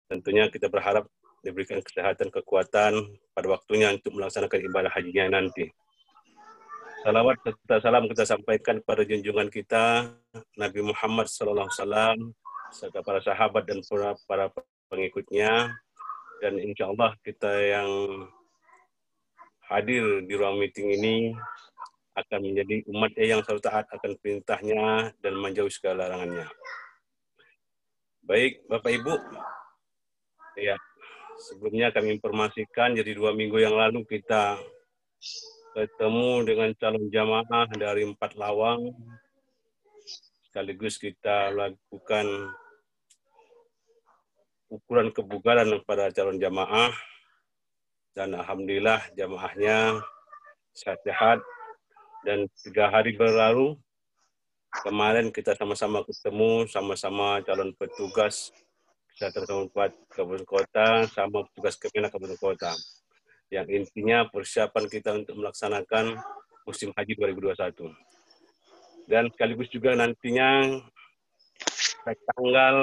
tentunya kita berharap diberikan kesehatan, kekuatan pada waktunya untuk melaksanakan ibadah hajinya nanti. Salawat serta salam kita sampaikan kepada junjungan kita Nabi Muhammad SAW serta para sahabat dan para pengikutnya, dan insya Allah kita yang hadir di ruang meeting ini akan menjadi umat yang selalu taat akan perintahnya dan menjauhi segala larangannya. Baik, Bapak Ibu, ya, sebelumnya kami informasikan, jadi 2 minggu yang lalu kita ketemu dengan calon jamaah dari 4 lawang, sekaligus kita lakukan ukuran kebugaran pada calon jamaah, dan alhamdulillah jamaahnya sehat-sehat, dan 3 hari berlalu, kemarin kita sama-sama ketemu, sama-sama calon petugas kesehatan kabupaten kota, sama petugas Kemenak kabupaten kota. Yang intinya persiapan kita untuk melaksanakan musim haji 2021. Dan sekaligus juga nantinya tanggal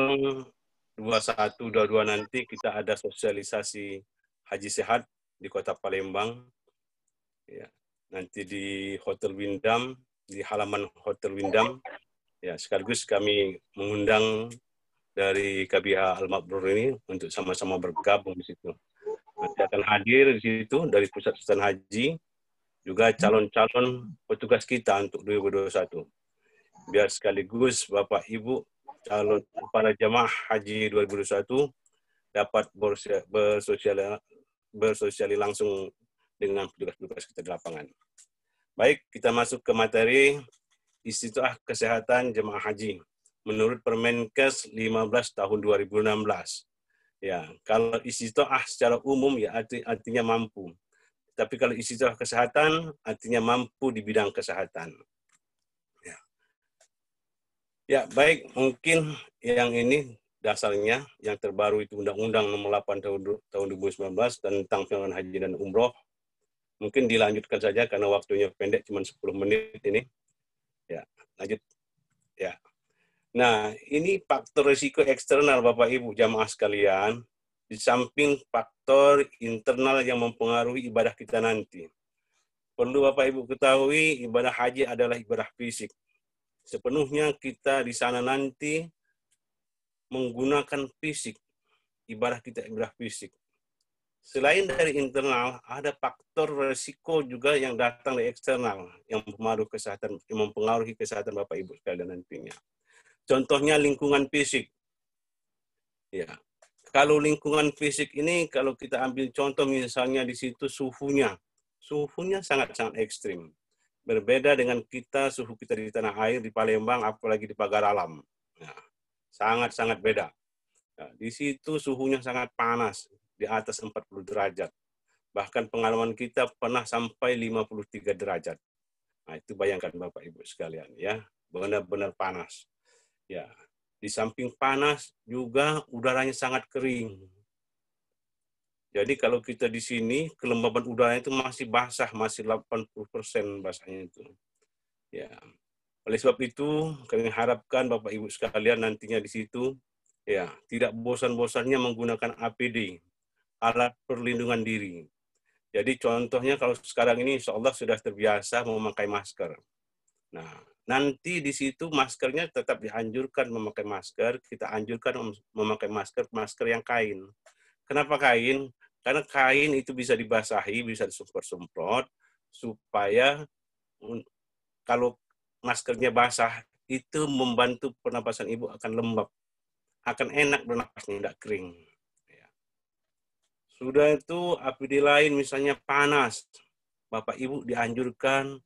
21-22 nanti kita ada sosialisasi haji sehat di Kota Palembang. Ya, nanti di Hotel Windam, di halaman Hotel Windam. Ya, sekaligus kami mengundang dari KBH Al-Mabrur ini untuk sama-sama bergabung di situ. Nanti akan hadir di situ dari Pusat Sultan Haji, juga calon-calon petugas kita untuk 2021. Biar sekaligus Bapak Ibu calon para jamaah haji 2021 dapat bersosialisasi langsung dengan petugas-petugas kita di lapangan. Baik, kita masuk ke materi Istiqtoah Kesehatan Jemaah Haji menurut Permenkes 15 tahun 2016. Ya, kalau istiqtoah secara umum ya artinya mampu. Tapi kalau istiqtoah kesehatan artinya mampu di bidang kesehatan. Ya, baik, mungkin yang ini dasarnya yang terbaru itu Undang-Undang Nomor 8 tahun 2019 tentang penyelenggaraan haji dan umroh. Mungkin dilanjutkan saja karena waktunya pendek, cuma 10 menit ini. Ya, lanjut. Ya. Nah, ini faktor risiko eksternal Bapak Ibu jamaah sekalian, di samping faktor internal yang mempengaruhi ibadah kita nanti. Perlu Bapak Ibu ketahui, ibadah haji adalah ibadah fisik. Sepenuhnya kita di sana nanti menggunakan fisik, ibadah kita ibadah fisik. Selain dari internal, ada faktor risiko juga yang datang dari eksternal, yang mempengaruhi kesehatan Bapak Ibu sekalian nantinya. Contohnya lingkungan fisik. Ya. Kalau lingkungan fisik ini, kalau kita ambil contoh misalnya di situ suhunya sangat-sangat ekstrim. Berbeda dengan suhu kita di tanah air, di Palembang, apalagi di Pagar Alam. Nah, sangat-sangat beda. Nah, di situ suhunya sangat panas, di atas 40 derajat. Bahkan pengalaman kita pernah sampai 53 derajat. Nah, itu bayangkan Bapak Ibu sekalian ya, benar-benar panas. Ya, di samping panas juga udaranya sangat kering. Jadi kalau kita di sini kelembaban udara itu masih basah, masih 80% basahnya itu. Ya. Oleh sebab itu kami harapkan Bapak Ibu sekalian nantinya di situ ya tidak bosan-bosannya menggunakan APD, alat perlindungan diri. Jadi contohnya kalau sekarang ini insya Allah sudah terbiasa memakai masker. Nah, nanti di situ maskernya tetap dianjurkan memakai masker, kita anjurkan memakai masker yang kain. Kenapa kain? Karena kain itu bisa dibasahi, bisa disemprot-semprot, supaya kalau maskernya basah, itu membantu pernapasan ibu akan lembab. Akan enak bernapasnya, tidak kering. Sudah itu APD lain misalnya panas, Bapak Ibu dianjurkan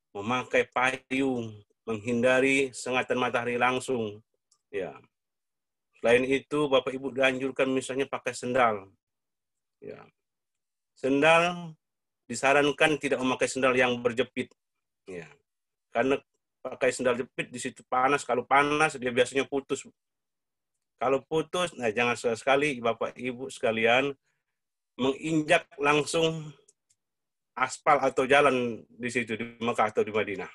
memakai payung, menghindari sengatan matahari langsung. Ya. Selain itu, Bapak Ibu dianjurkan misalnya pakai sendal. Ya. Sendal disarankan tidak memakai sendal yang berjepit. Ya. Karena pakai sendal jepit di situ panas, kalau panas dia biasanya putus. Kalau putus, nah jangan sekali Bapak Ibu sekalian menginjak langsung aspal atau jalan di situ di Mekah atau di Madinah.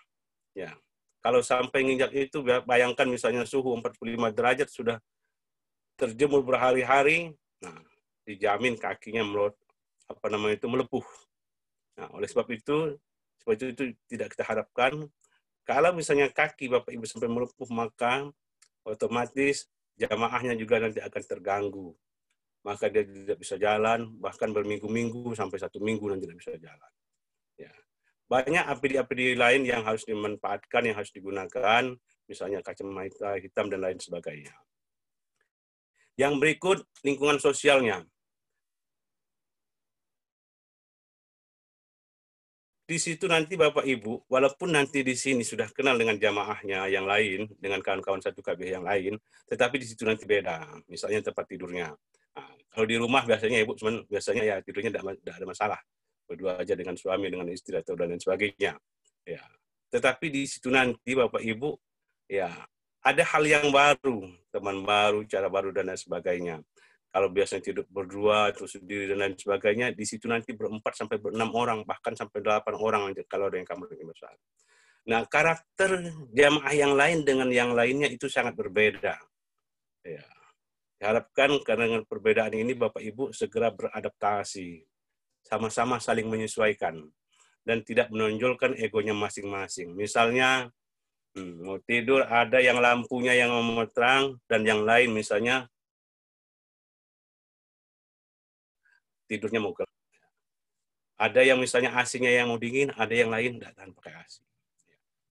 Ya. Kalau sampai nginjak itu, bayangkan misalnya suhu 45 derajat sudah terjemur berhari-hari, nah dijamin kakinya melepuh. Nah, oleh sebab itu tidak kita harapkan. Kalau misalnya kaki Bapak Ibu sampai melepuh, maka otomatis jamaahnya juga nanti akan terganggu. Maka dia tidak bisa jalan, bahkan berminggu-minggu sampai 1 minggu nanti tidak bisa jalan. Ya. Banyak APD-APD lain yang harus dimanfaatkan, yang harus digunakan, misalnya kacamata hitam dan lain sebagainya. Yang berikut, lingkungan sosialnya. Di situ nanti Bapak Ibu, walaupun nanti di sini sudah kenal dengan jamaahnya yang lain, dengan kawan-kawan satu KBH yang lain, tetapi di situ nanti beda. Misalnya tempat tidurnya. Nah, kalau di rumah biasanya Ibu biasanya ya tidurnya tidak ada masalah. Berdua aja dengan suami, dengan istri atau dan lain sebagainya. Ya. Tetapi di situ nanti Bapak Ibu, ya ada hal yang baru, teman baru, cara baru dan lain sebagainya. Kalau biasanya tidur berdua, terus sendiri dan lain sebagainya, di situ nanti 4-6 orang, bahkan sampai 8 orang kalau ada yang kamar yang besar. Nah, karakter jamaah yang lain dengan yang lainnya itu sangat berbeda. Ya. Diharapkan karena perbedaan ini Bapak Ibu segera beradaptasi, sama-sama saling menyesuaikan, dan tidak menonjolkan egonya masing-masing. Misalnya, mau tidur ada yang lampunya yang mau terang, dan yang lain misalnya tidurnya mau gelap. Ada yang misalnya AC-nya yang mau dingin, ada yang lain tidak tahan pakai AC.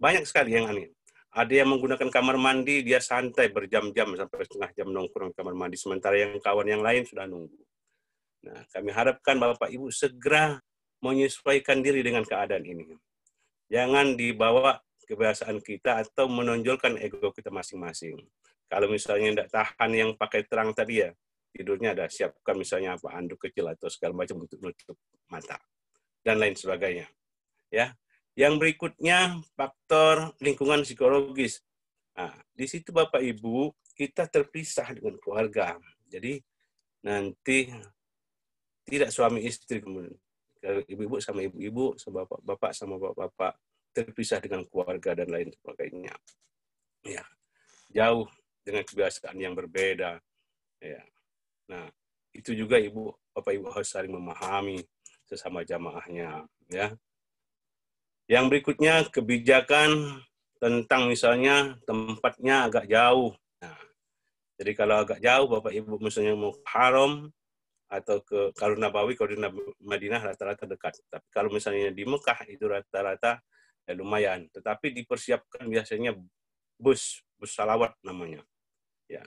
Banyak sekali yang aneh. Ada yang menggunakan kamar mandi, dia santai berjam-jam sampai setengah jam nongkrong di kamar mandi, sementara yang kawan yang lain sudah nunggu. Nah, kami harapkan Bapak Ibu segera menyesuaikan diri dengan keadaan ini. Jangan dibawa kebiasaan kita atau menonjolkan ego kita masing-masing. Kalau misalnya tidak tahan yang pakai terang tadi ya, tidurnya ada siapkan misalnya apa anduk kecil atau segala macam untuk menutup mata dan lain sebagainya. Ya, yang berikutnya faktor lingkungan psikologis. Nah, di situ Bapak Ibu kita terpisah dengan keluarga. Jadi nanti tidak suami istri kemudian ibu-ibu sama ibu-ibu, sama bapak-bapak sama bapak-bapak, terpisah dengan keluarga dan lain sebagainya. Ya, jauh dengan kebiasaan yang berbeda. Ya. Nah, itu juga Bapak Ibu harus saling memahami sesama jamaahnya. Ya. Yang berikutnya kebijakan tentang misalnya tempatnya agak jauh. Nah, jadi kalau agak jauh Bapak Ibu misalnya mau ke Haram atau kalau Nabawi, kalau di Madinah rata-rata dekat. Tapi kalau misalnya di Mekah itu rata-rata ya lumayan. Tetapi dipersiapkan biasanya bus salawat namanya. Ya,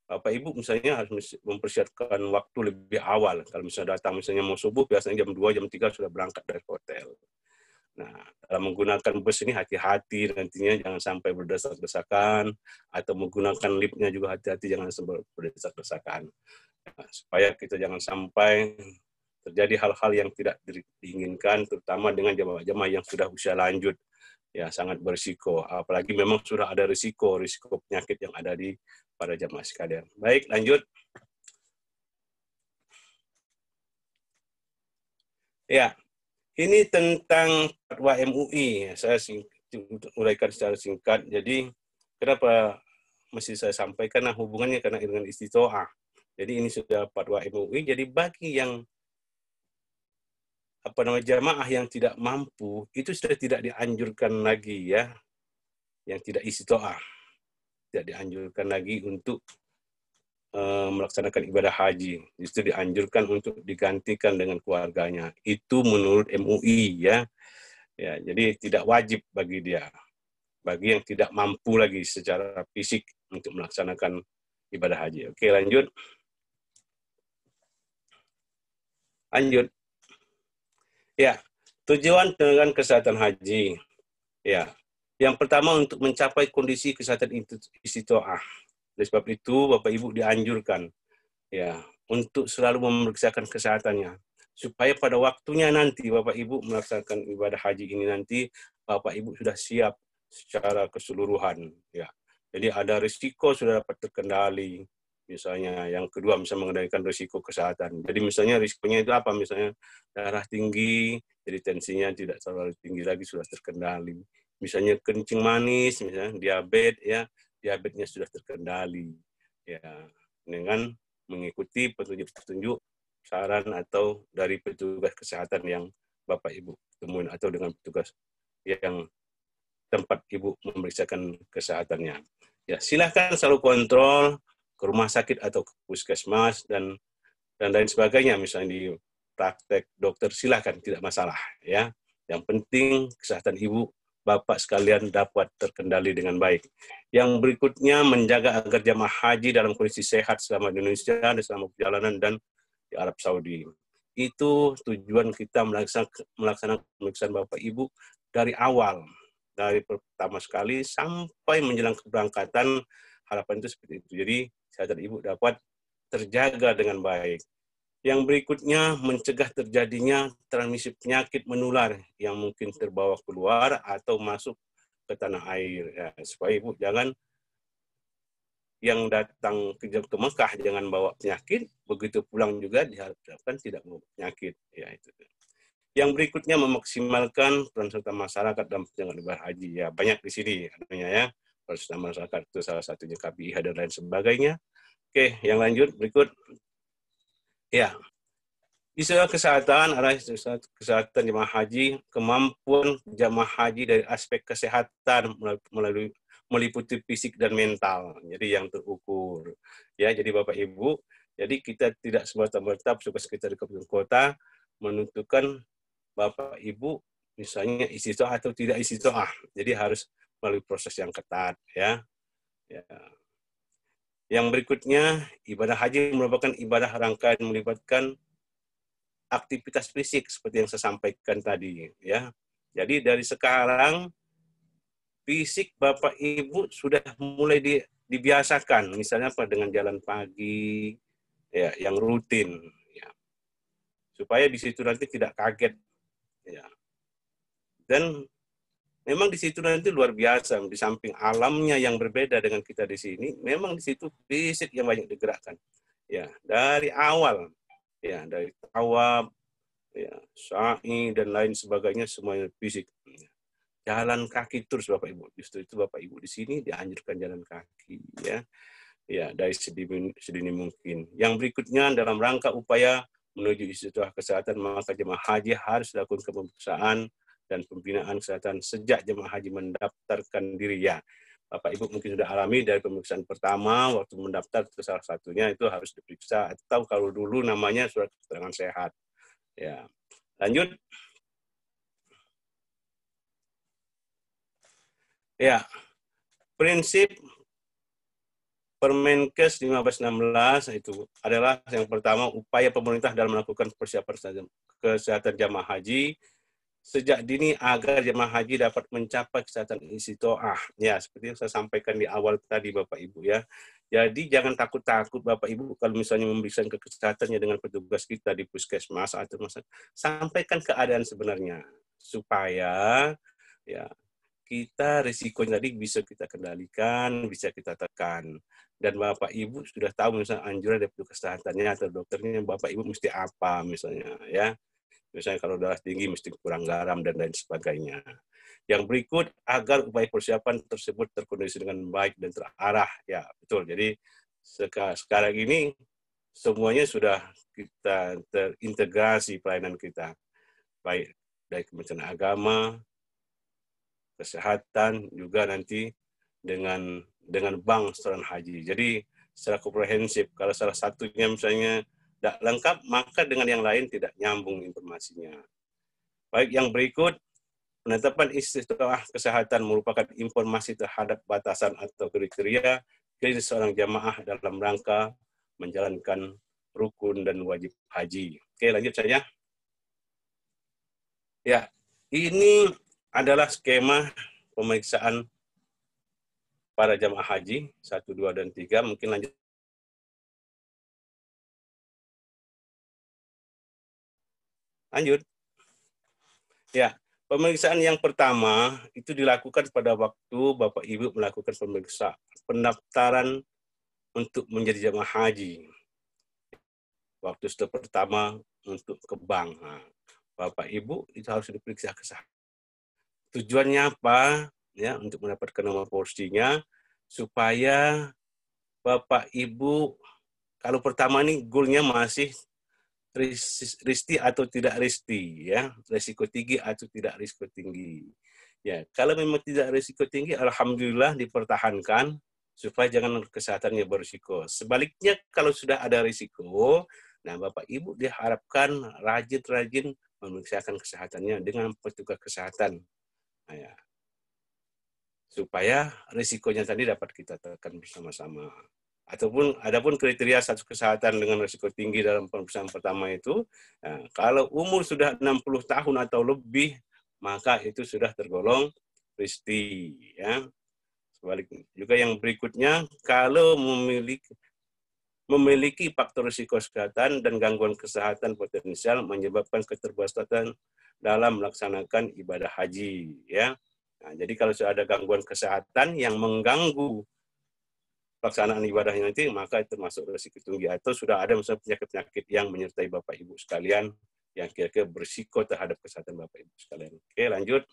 Bapak Ibu misalnya harus mempersiapkan waktu lebih awal. Kalau misalnya datang misalnya mau subuh, biasanya jam 2, jam 3 sudah berangkat dari hotel. Nah, dalam menggunakan bus ini hati-hati nantinya jangan sampai berdesak-desakan, atau menggunakan liftnya juga hati-hati jangan sampai berdesak-desakan. Nah, supaya kita jangan sampai terjadi hal-hal yang tidak diinginkan, terutama dengan jemaah-jemaah yang sudah usia lanjut, ya sangat berisiko. Apalagi memang sudah ada risiko penyakit yang ada di para jemaah sekalian. Baik, lanjut. Ya, ini tentang fatwa MUI. Saya uraikan secara singkat. Jadi, kenapa mesti saya sampaikan? Nah, hubungannya karena dengan istitoah. Jadi ini sudah fatwa MUI. Jadi bagi yang jamaah yang tidak mampu itu sudah tidak dianjurkan lagi ya, yang tidak istitoah, tidak dianjurkan lagi untuk melaksanakan ibadah haji. Itu dianjurkan untuk digantikan dengan keluarganya. Itu menurut MUI ya. Ya, jadi tidak wajib bagi dia. Bagi yang tidak mampu lagi secara fisik untuk melaksanakan ibadah haji. Oke, lanjut. Lanjut. Ya, tujuan dengan kesehatan haji. Ya, yang pertama untuk mencapai kondisi kesehatan istitoah. Oleh sebab itu, Bapak Ibu dianjurkan ya untuk selalu memeriksakan kesehatannya, supaya pada waktunya nanti Bapak Ibu melaksanakan ibadah haji ini nanti Bapak Ibu sudah siap secara keseluruhan ya. Jadi ada risiko sudah dapat terkendali. Misalnya yang kedua misalnya mengendalikan risiko kesehatan. Jadi misalnya risikonya itu apa? Misalnya darah tinggi, jadi tensinya tidak terlalu tinggi lagi, sudah terkendali. Misalnya kencing manis, misalnya diabetes ya, diabetesnya sudah terkendali. Ya. dengan mengikuti petunjuk-petunjuk saran atau dari petugas kesehatan yang Bapak Ibu temuin atau dengan petugas yang tempat Ibu memeriksakan kesehatannya. Ya, silahkan selalu kontrol ke rumah sakit atau ke puskesmas dan lain sebagainya, misalnya di praktek dokter, silahkan, tidak masalah ya. Yang penting kesehatan Ibu Bapak sekalian dapat terkendali dengan baik. Yang berikutnya, menjaga agar jamaah haji dalam kondisi sehat selama di Indonesia dan selama perjalanan dan di Arab Saudi. Itu tujuan kita melaksanakan pemeriksaan Bapak Ibu dari awal, dari pertama sekali sampai menjelang keberangkatan. Harapan itu seperti itu. Jadi kesehatan Ibu dapat terjaga dengan baik. Yang berikutnya, mencegah terjadinya transmisi penyakit menular yang mungkin terbawa keluar atau masuk ke tanah air. Ya, supaya Ibu jangan yang datang ke Mekah jangan bawa penyakit, begitu pulang juga diharapkan tidak bawa penyakit. Ya, itu. Yang berikutnya, memaksimalkan peran serta masyarakat dalam penyelenggaraan ibadah haji. Ya, banyak di sini adanya ya. Peran serta masyarakat itu salah satunya KBIH dan lain sebagainya. Oke, yang lanjut berikut. Ya, istilah kesehatan adalah kesehatan jemaah haji, kemampuan jemaah haji dari aspek kesehatan meliputi fisik dan mental. Jadi yang terukur. Ya, jadi Bapak Ibu, jadi kita tidak semata-mata petugas kita di kabupaten kota menentukan Bapak Ibu misalnya istiqoah atau tidak istiqoah. Jadi harus melalui proses yang ketat ya. Ya. Yang berikutnya, ibadah haji merupakan ibadah rangkaian melibatkan aktivitas fisik seperti yang saya sampaikan tadi ya. Jadi dari sekarang fisik Bapak Ibu sudah mulai dibiasakan, misalnya apa, dengan jalan pagi ya yang rutin ya. Supaya di situ nanti tidak kaget ya. Dan memang di situ nanti luar biasa, di samping alamnya yang berbeda dengan kita di sini, memang di situ fisik yang banyak digerakkan. Ya, dari awal ya, dari tawaf ya, sa'i dan lain sebagainya semuanya fisik. Jalan kaki terus Bapak Ibu. Justru itu Bapak Ibu di sini dianjurkan jalan kaki ya. Ya, dari sedini mungkin. Yang berikutnya, dalam rangka upaya menuju istiqomah kesehatan, maka jemaah haji harus dilakukan pemeriksaan dan pembinaan kesehatan sejak jemaah haji mendaftarkan diri ya. Bapak Ibu mungkin sudah alami dari pemeriksaan pertama waktu mendaftar, itu salah satunya itu harus diperiksa, atau kalau dulu namanya surat keterangan sehat. Ya. Lanjut. Ya, prinsip Permenkes 1516 itu adalah yang pertama, upaya pemerintah dalam melakukan persiapan kesehatan jamaah haji sejak dini agar jamaah haji dapat mencapai kesehatan istiqoah. Ya, seperti yang saya sampaikan di awal tadi Bapak Ibu ya. Jadi jangan takut-takut Bapak Ibu kalau misalnya memeriksa kesehatannya dengan petugas kita di puskesmas atau sampaikan keadaan sebenarnya supaya ya kita risikonya tadi bisa kita kendalikan, bisa kita tekan. Dan Bapak Ibu sudah tahu misalnya anjuran dari petugas kesehatannya atau dokternya, Bapak Ibu mesti apa misalnya ya. Misalnya kalau darah tinggi mesti kurang garam dan lain sebagainya. Yang berikut, agar upaya persiapan tersebut terkondisi dengan baik dan terarah. Ya, betul. Jadi sekarang ini semuanya sudah kita terintegrasi pelayanan kita. Baik dari Kementerian Agama, kesehatan, juga nanti dengan bank setoran haji. Jadi secara komprehensif, kalau salah satunya misalnya tidak lengkap, maka dengan yang lain tidak nyambung informasinya. Baik, yang berikut, penetapan istiqomah kesehatan merupakan informasi terhadap batasan atau kriteria dari seorang jamaah dalam rangka menjalankan rukun dan wajib haji. Oke, lanjut saja. Ya, ini adalah skema pemeriksaan para jamaah haji 1, 2, dan 3. Mungkin lanjut. Lanjut. Ya, pemeriksaan yang pertama itu dilakukan pada waktu Bapak Ibu melakukan pemeriksaan pendaftaran untuk menjadi jamaah haji. Waktu step pertama untuk ke bank. Nah, Bapak Ibu itu harus diperiksa kesehatan. Tujuannya apa? Ya, untuk mendapatkan nomor porsinya supaya Bapak Ibu kalau pertama nih goalnya masih risti atau tidak risti, ya, risiko tinggi atau tidak risiko tinggi. Ya, kalau memang tidak risiko tinggi, alhamdulillah dipertahankan supaya jangan kesehatannya berisiko. Sebaliknya kalau sudah ada risiko, nah Bapak Ibu diharapkan rajin-rajin memeriksakan kesehatannya dengan petugas kesehatan. Nah, ya, supaya risikonya tadi dapat kita tekan bersama-sama. Adapun kriteria status kesehatan dengan risiko tinggi dalam pemeriksaan pertama itu, nah, kalau umur sudah 60 tahun atau lebih, maka itu sudah tergolong risti. Ya. Sebaliknya juga yang berikutnya, kalau memiliki faktor risiko kesehatan dan gangguan kesehatan potensial menyebabkan keterbatasan dalam melaksanakan ibadah haji. Ya. Nah, jadi kalau sudah ada gangguan kesehatan yang mengganggu pelaksanaan ibadahnya nanti, maka itu termasuk risiko tinggi. Atau sudah ada misalnya penyakit-penyakit yang menyertai Bapak Ibu sekalian, yang kira-kira berisiko terhadap kesehatan Bapak Ibu sekalian. Oke, lanjut.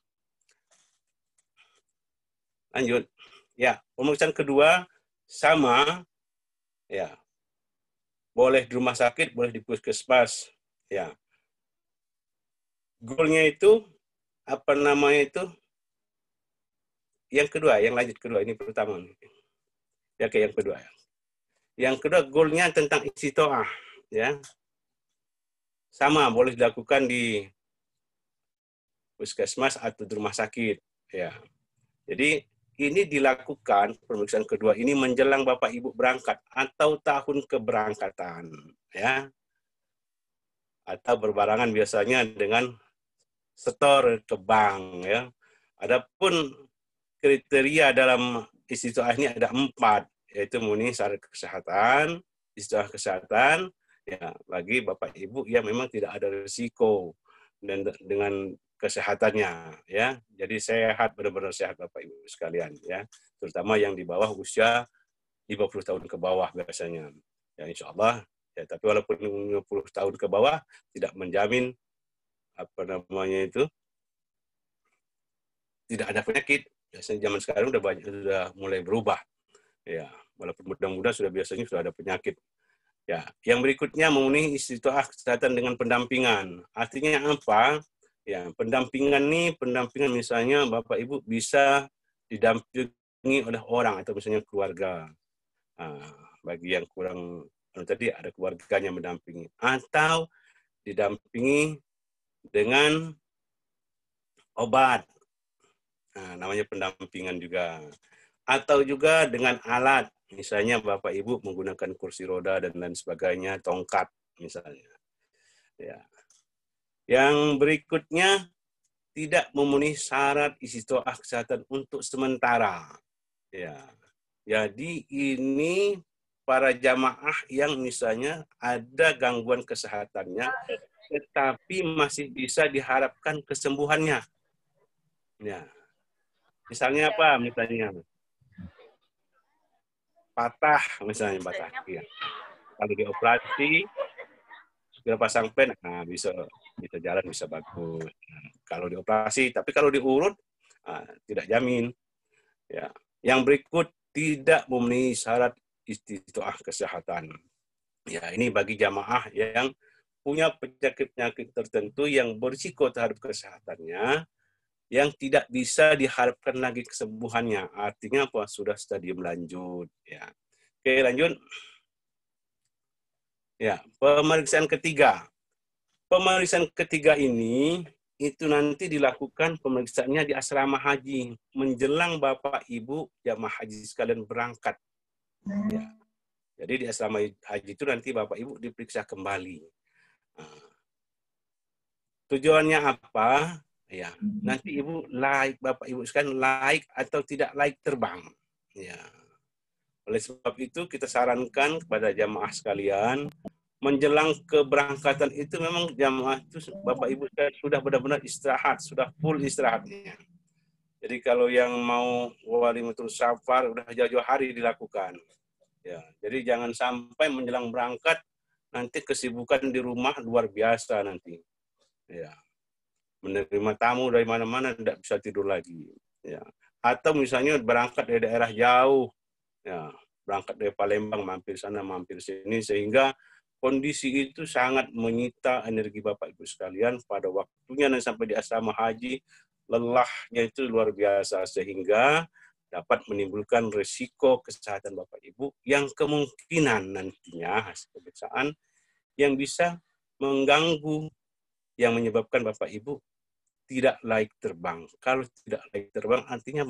Lanjut. Ya, pemeriksaan kedua sama, ya, boleh di rumah sakit, boleh di puskesmas. Ya, goalnya itu, apa namanya itu, yang kedua, yang lanjut kedua, ini pertama. Ya, kayak yang kedua. Yang kedua, goalnya tentang istiqoah, ya. Sama, boleh dilakukan di puskesmas atau di rumah sakit. Ya. Jadi ini dilakukan pemeriksaan kedua ini menjelang Bapak Ibu berangkat atau tahun keberangkatan, ya. Atau berbarengan biasanya dengan setor ke bank, ya. Adapun kriteria dalam istiqoah ini ada 4, yaitu memenuhi syarat kesehatan, istiqoah kesehatan, ya, bagi Bapak Ibu yang memang tidak ada risiko dan dengan kesehatannya, ya. Jadi sehat, benar-benar sehat Bapak Ibu sekalian, ya. Terutama yang di bawah usia 50 tahun ke bawah biasanya. Ya insya Allah, ya, tapi walaupun 50 tahun ke bawah tidak menjamin apa namanya itu tidak ada penyakit. Biasanya zaman sekarang sudah mulai berubah. Ya, walaupun muda-muda biasanya sudah ada penyakit. Ya, yang berikutnya memenuhi istiqoah kesehatan dengan pendampingan. Artinya apa? Ya, pendampingan misalnya Bapak Ibu bisa didampingi oleh orang atau misalnya keluarga. Nah, bagi yang kurang tadi ada keluarganya mendampingi atau didampingi dengan obat. Nah, namanya pendampingan juga. Atau juga dengan alat, misalnya Bapak Ibu menggunakan kursi roda dan lain sebagainya, tongkat misalnya. Ya. Yang berikutnya tidak memenuhi syarat istiqoah kesehatan untuk sementara. Ya. Jadi ini para jamaah yang misalnya ada gangguan kesehatannya, tetapi masih bisa diharapkan kesembuhannya. Ya. Misalnya apa? Misalnya patah, ya. Kalau dioperasi sudah pasang pen, nah bisa jalan, bisa bagus. Nah, kalau dioperasi, tapi kalau diurut tidak jamin. Ya. Yang berikut tidak memenuhi syarat istiqoah kesehatan. Ya, ini bagi jamaah yang punya penyakit-penyakit tertentu yang berisiko terhadap kesehatannya, yang tidak bisa diharapkan lagi kesembuhannya. Artinya apa? Sudah stadium lanjut. Ya. Oke, lanjut. Ya, pemeriksaan ketiga. Pemeriksaan ketiga ini itu nanti dilakukan pemeriksaannya di asrama haji menjelang Bapak Ibu jamaah haji sekalian berangkat. Ya. Jadi di asrama haji itu nanti Bapak Ibu diperiksa kembali. Nah, tujuannya apa? Ya, nanti Bapak Ibu sekalian laik atau tidak laik terbang. Ya. Oleh sebab itu kita sarankan kepada jamaah sekalian menjelang keberangkatan itu memang jamaah itu Bapak Ibu sudah benar-benar istirahat, sudah full istirahatnya. Jadi kalau yang mau walimatul safar udah jauh-jauh hari dilakukan. Ya, jadi jangan sampai menjelang berangkat nanti kesibukan di rumah luar biasa nanti. Ya. Menerima tamu dari mana-mana tidak bisa tidur lagi. Ya. Atau misalnya berangkat dari daerah jauh. Ya. berangkat dari Palembang, mampir sana, mampir sini, sehingga kondisi itu sangat menyita energi Bapak Ibu sekalian pada waktunya dan sampai di asrama haji, lelahnya itu luar biasa, sehingga dapat menimbulkan risiko kesehatan Bapak Ibu yang kemungkinan nantinya hasil pemeriksaan yang bisa mengganggu, yang menyebabkan Bapak Ibu tidak layak terbang. Kalau tidak layak terbang artinya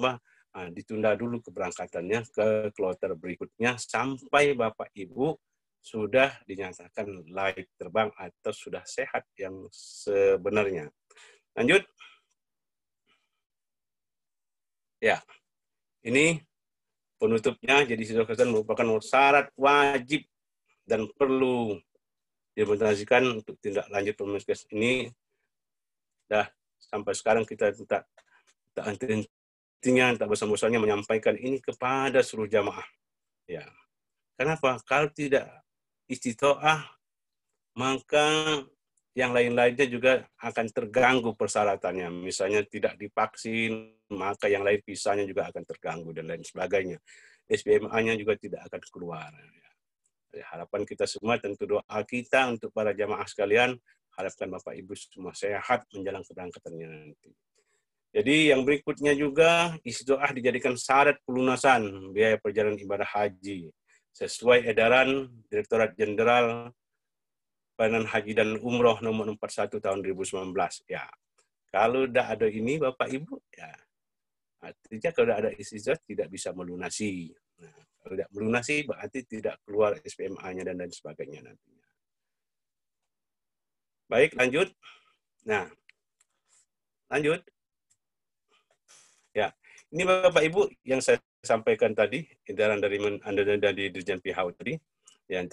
ditunda dulu keberangkatannya ke kloter berikutnya sampai Bapak Ibu sudah dinyatakan layak terbang atau sudah sehat yang sebenarnya. Lanjut. Ya, ini penutupnya. Jadi siswa kesehatan merupakan syarat wajib dan perlu diimplementasikan untuk tindak lanjut pemeriksaan ini. Dah sampai sekarang kita tak henti-hentinya, tak bosan-bosannya menyampaikan ini kepada seluruh jamaah. Ya, kenapa? Kalau tidak istitoah, maka yang lain-lainnya juga akan terganggu persyaratannya. Misalnya tidak divaksin, maka yang lain visanya juga akan terganggu dan lain sebagainya. SPMA-nya juga tidak akan keluar. Harapan kita semua, tentu doa kita untuk para jamaah sekalian, harapkan Bapak Ibu semua sehat menjelang keberangkatannya nanti. Jadi yang berikutnya juga, istiqoah dijadikan syarat pelunasan biaya perjalanan ibadah haji sesuai edaran Direktorat Jenderal Pelayanan Haji dan Umroh nomor 41 tahun 2019. Ya, kalau tidak ada ini Bapak Ibu, ya artinya kalau tidak ada istiqoah tidak bisa melunasi. Nah, kalau tidak melunasi berarti tidak keluar SPMA-nya dan lain sebagainya nantinya. Baik, lanjut. Nah, lanjut. Ya, ini Bapak Ibu yang saya sampaikan tadi, edaran dari Dirjen PHU tadi, yang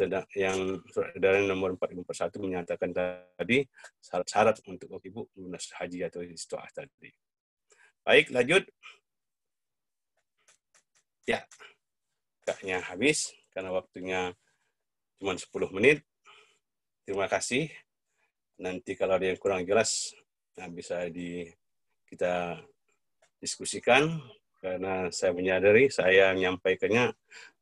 surat edaran nomor 4041 menyatakan tadi syarat-syarat untuk Bapak Ibu lunas haji atau istiqoah tadi. Baik, lanjut. Ya, kaknya habis karena waktunya cuma 10 menit. Terima kasih. Nanti kalau ada yang kurang jelas, bisa kita diskusikan, karena saya menyadari saya menyampaikannya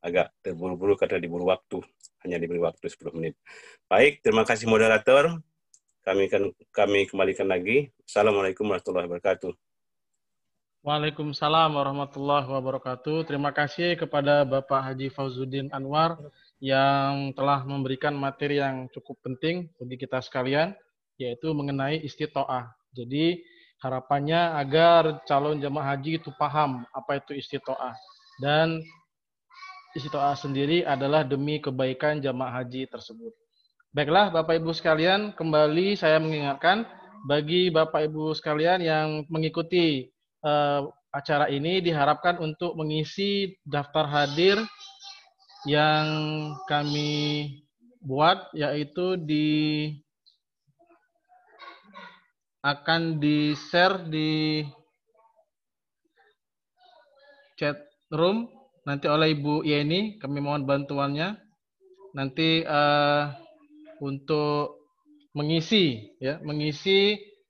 agak terburu-buru karena diburu waktu, hanya diberi waktu 10 menit. Baik, terima kasih moderator. Kami kembalikan lagi. Assalamualaikum warahmatullahi wabarakatuh. Waalaikumsalam warahmatullahi wabarakatuh. Terima kasih kepada Bapak Haji Fauzuddin Anwar yang telah memberikan materi yang cukup penting bagi kita sekalian, yaitu mengenai istitoah. Jadi harapannya agar calon jamaah haji itu paham apa itu istitoah. Dan istitoah sendiri adalah demi kebaikan jamaah haji tersebut. Baiklah Bapak Ibu sekalian, kembali saya mengingatkan bagi Bapak Ibu sekalian yang mengikuti acara ini diharapkan untuk mengisi daftar hadir yang kami buat, yaitu akan di-share di chat room nanti oleh Ibu Yeni. Kami mohon bantuannya nanti untuk mengisi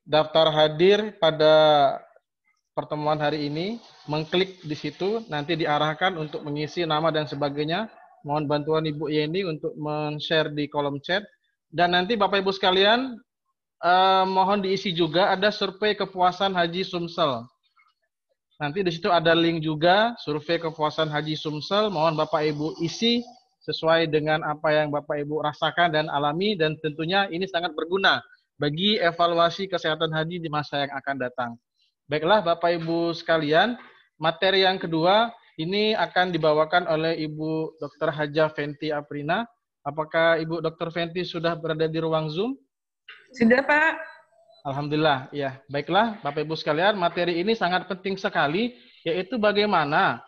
daftar hadir pada pertemuan hari ini, mengklik di situ, nanti diarahkan untuk mengisi nama dan sebagainya. Mohon bantuan Ibu Yeni untuk men-share di kolom chat. Dan nanti Bapak Ibu sekalian, mohon diisi juga ada survei kepuasan haji Sumsel. Nanti di situ ada link juga, survei kepuasan haji Sumsel. Mohon Bapak Ibu isi sesuai dengan apa yang Bapak Ibu rasakan dan alami, dan tentunya ini sangat berguna bagi evaluasi kesehatan haji di masa yang akan datang. Baiklah Bapak Ibu sekalian, materi yang kedua ini akan dibawakan oleh Ibu Dr. Haja Fenty Aprina. Apakah Ibu Dr. Fenty sudah berada di ruang Zoom? Sudah Pak. Alhamdulillah, ya. Baiklah Bapak Ibu sekalian, materi ini sangat penting sekali, yaitu bagaimana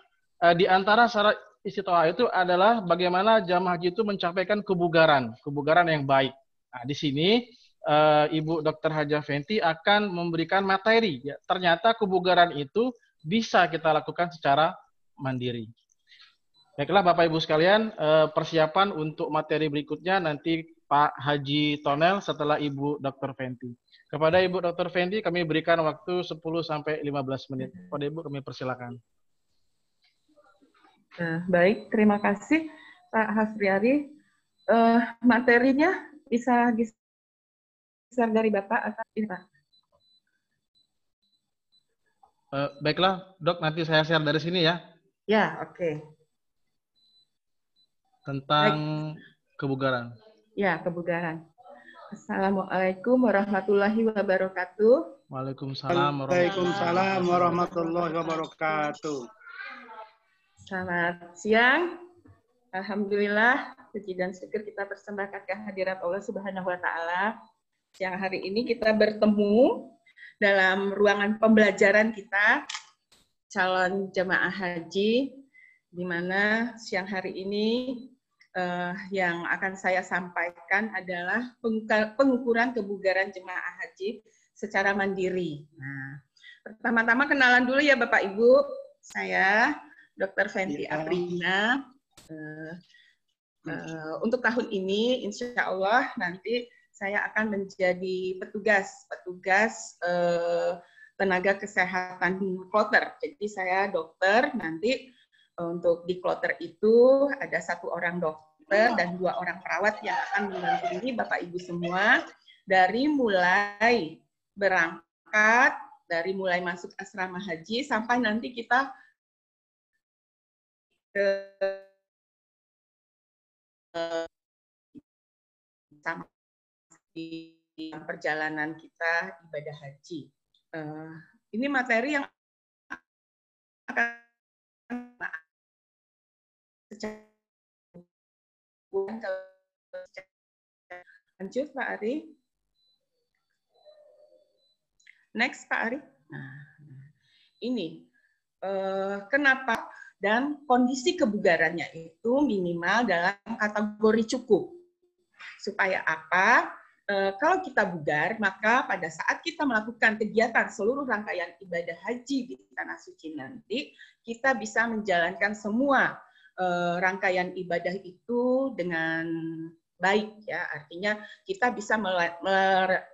di antara syarat istitoah itu adalah bagaimana jamaah haji itu mencapaikan kebugaran yang baik. Nah, di sini Ibu Dr. Haja Fenty akan memberikan materi. Ya, ternyata kebugaran itu bisa kita lakukan secara mandiri. Baiklah Bapak Ibu sekalian, persiapan untuk materi berikutnya nanti Pak Haji Tonel setelah Ibu Dr. Fenty. Kepada Ibu Dr. Fenty kami berikan waktu 10-15 menit. Kepada Ibu kami persilakan. Baik, terima kasih Pak Hasriari. Materinya bisa share dari Bapak atau ini, Pak? Baiklah, Dok, nanti saya share dari sini ya. Ya, oke. Tentang Baik. kebugaran. Ya, kebugaran. Assalamualaikum warahmatullahi wabarakatuh. Waalaikumsalam warahmatullahi wabarakatuh. Selamat siang. Alhamdulillah, puji dan syukur kita persembahkan kehadirat Allah Subhanahu wa Ta'ala. Siang hari ini kita bertemu dalam ruangan pembelajaran kita, calon jemaah haji, di mana siang hari ini yang akan saya sampaikan adalah pengukuran kebugaran jemaah haji secara mandiri. Nah, pertama-tama kenalan dulu ya Bapak Ibu, saya Dr. Fenty Aprina. Untuk tahun ini, insya Allah nanti saya akan menjadi petugas tenaga kesehatan kloter. Jadi saya dokter, nanti untuk di kloter itu ada 1 orang dokter dan 2 orang perawat yang akan mendampingi Bapak Ibu semua dari mulai berangkat, dari mulai masuk asrama haji sampai nanti kita sama di perjalanan kita ibadah haji. Ini materi yang akan lanjut Pak Ari. Next Pak Ari. Nah, ini kenapa dan kondisi kebugarannya itu minimal dalam kategori cukup. Supaya apa? Kalau kita bugar, maka pada saat kita melakukan kegiatan seluruh rangkaian ibadah haji di Tanah Suci nanti, kita bisa menjalankan semua rangkaian ibadah itu dengan baik, ya. Artinya kita bisa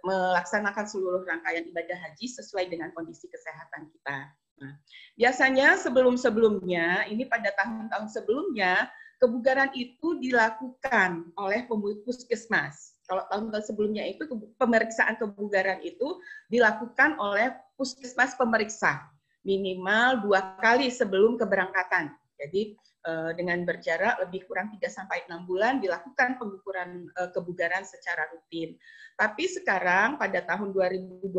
melaksanakan seluruh rangkaian ibadah haji sesuai dengan kondisi kesehatan kita. Nah, biasanya sebelum-sebelumnya, ini pada tahun-tahun sebelumnya, kebugaran itu dilakukan oleh puskesmas. Kalau tahun-tahun sebelumnya itu pemeriksaan kebugaran itu dilakukan oleh puskesmas pemeriksa minimal 2 kali sebelum keberangkatan. Jadi dengan berjarak lebih kurang 3-6 bulan dilakukan pengukuran kebugaran secara rutin. Tapi sekarang pada tahun 2020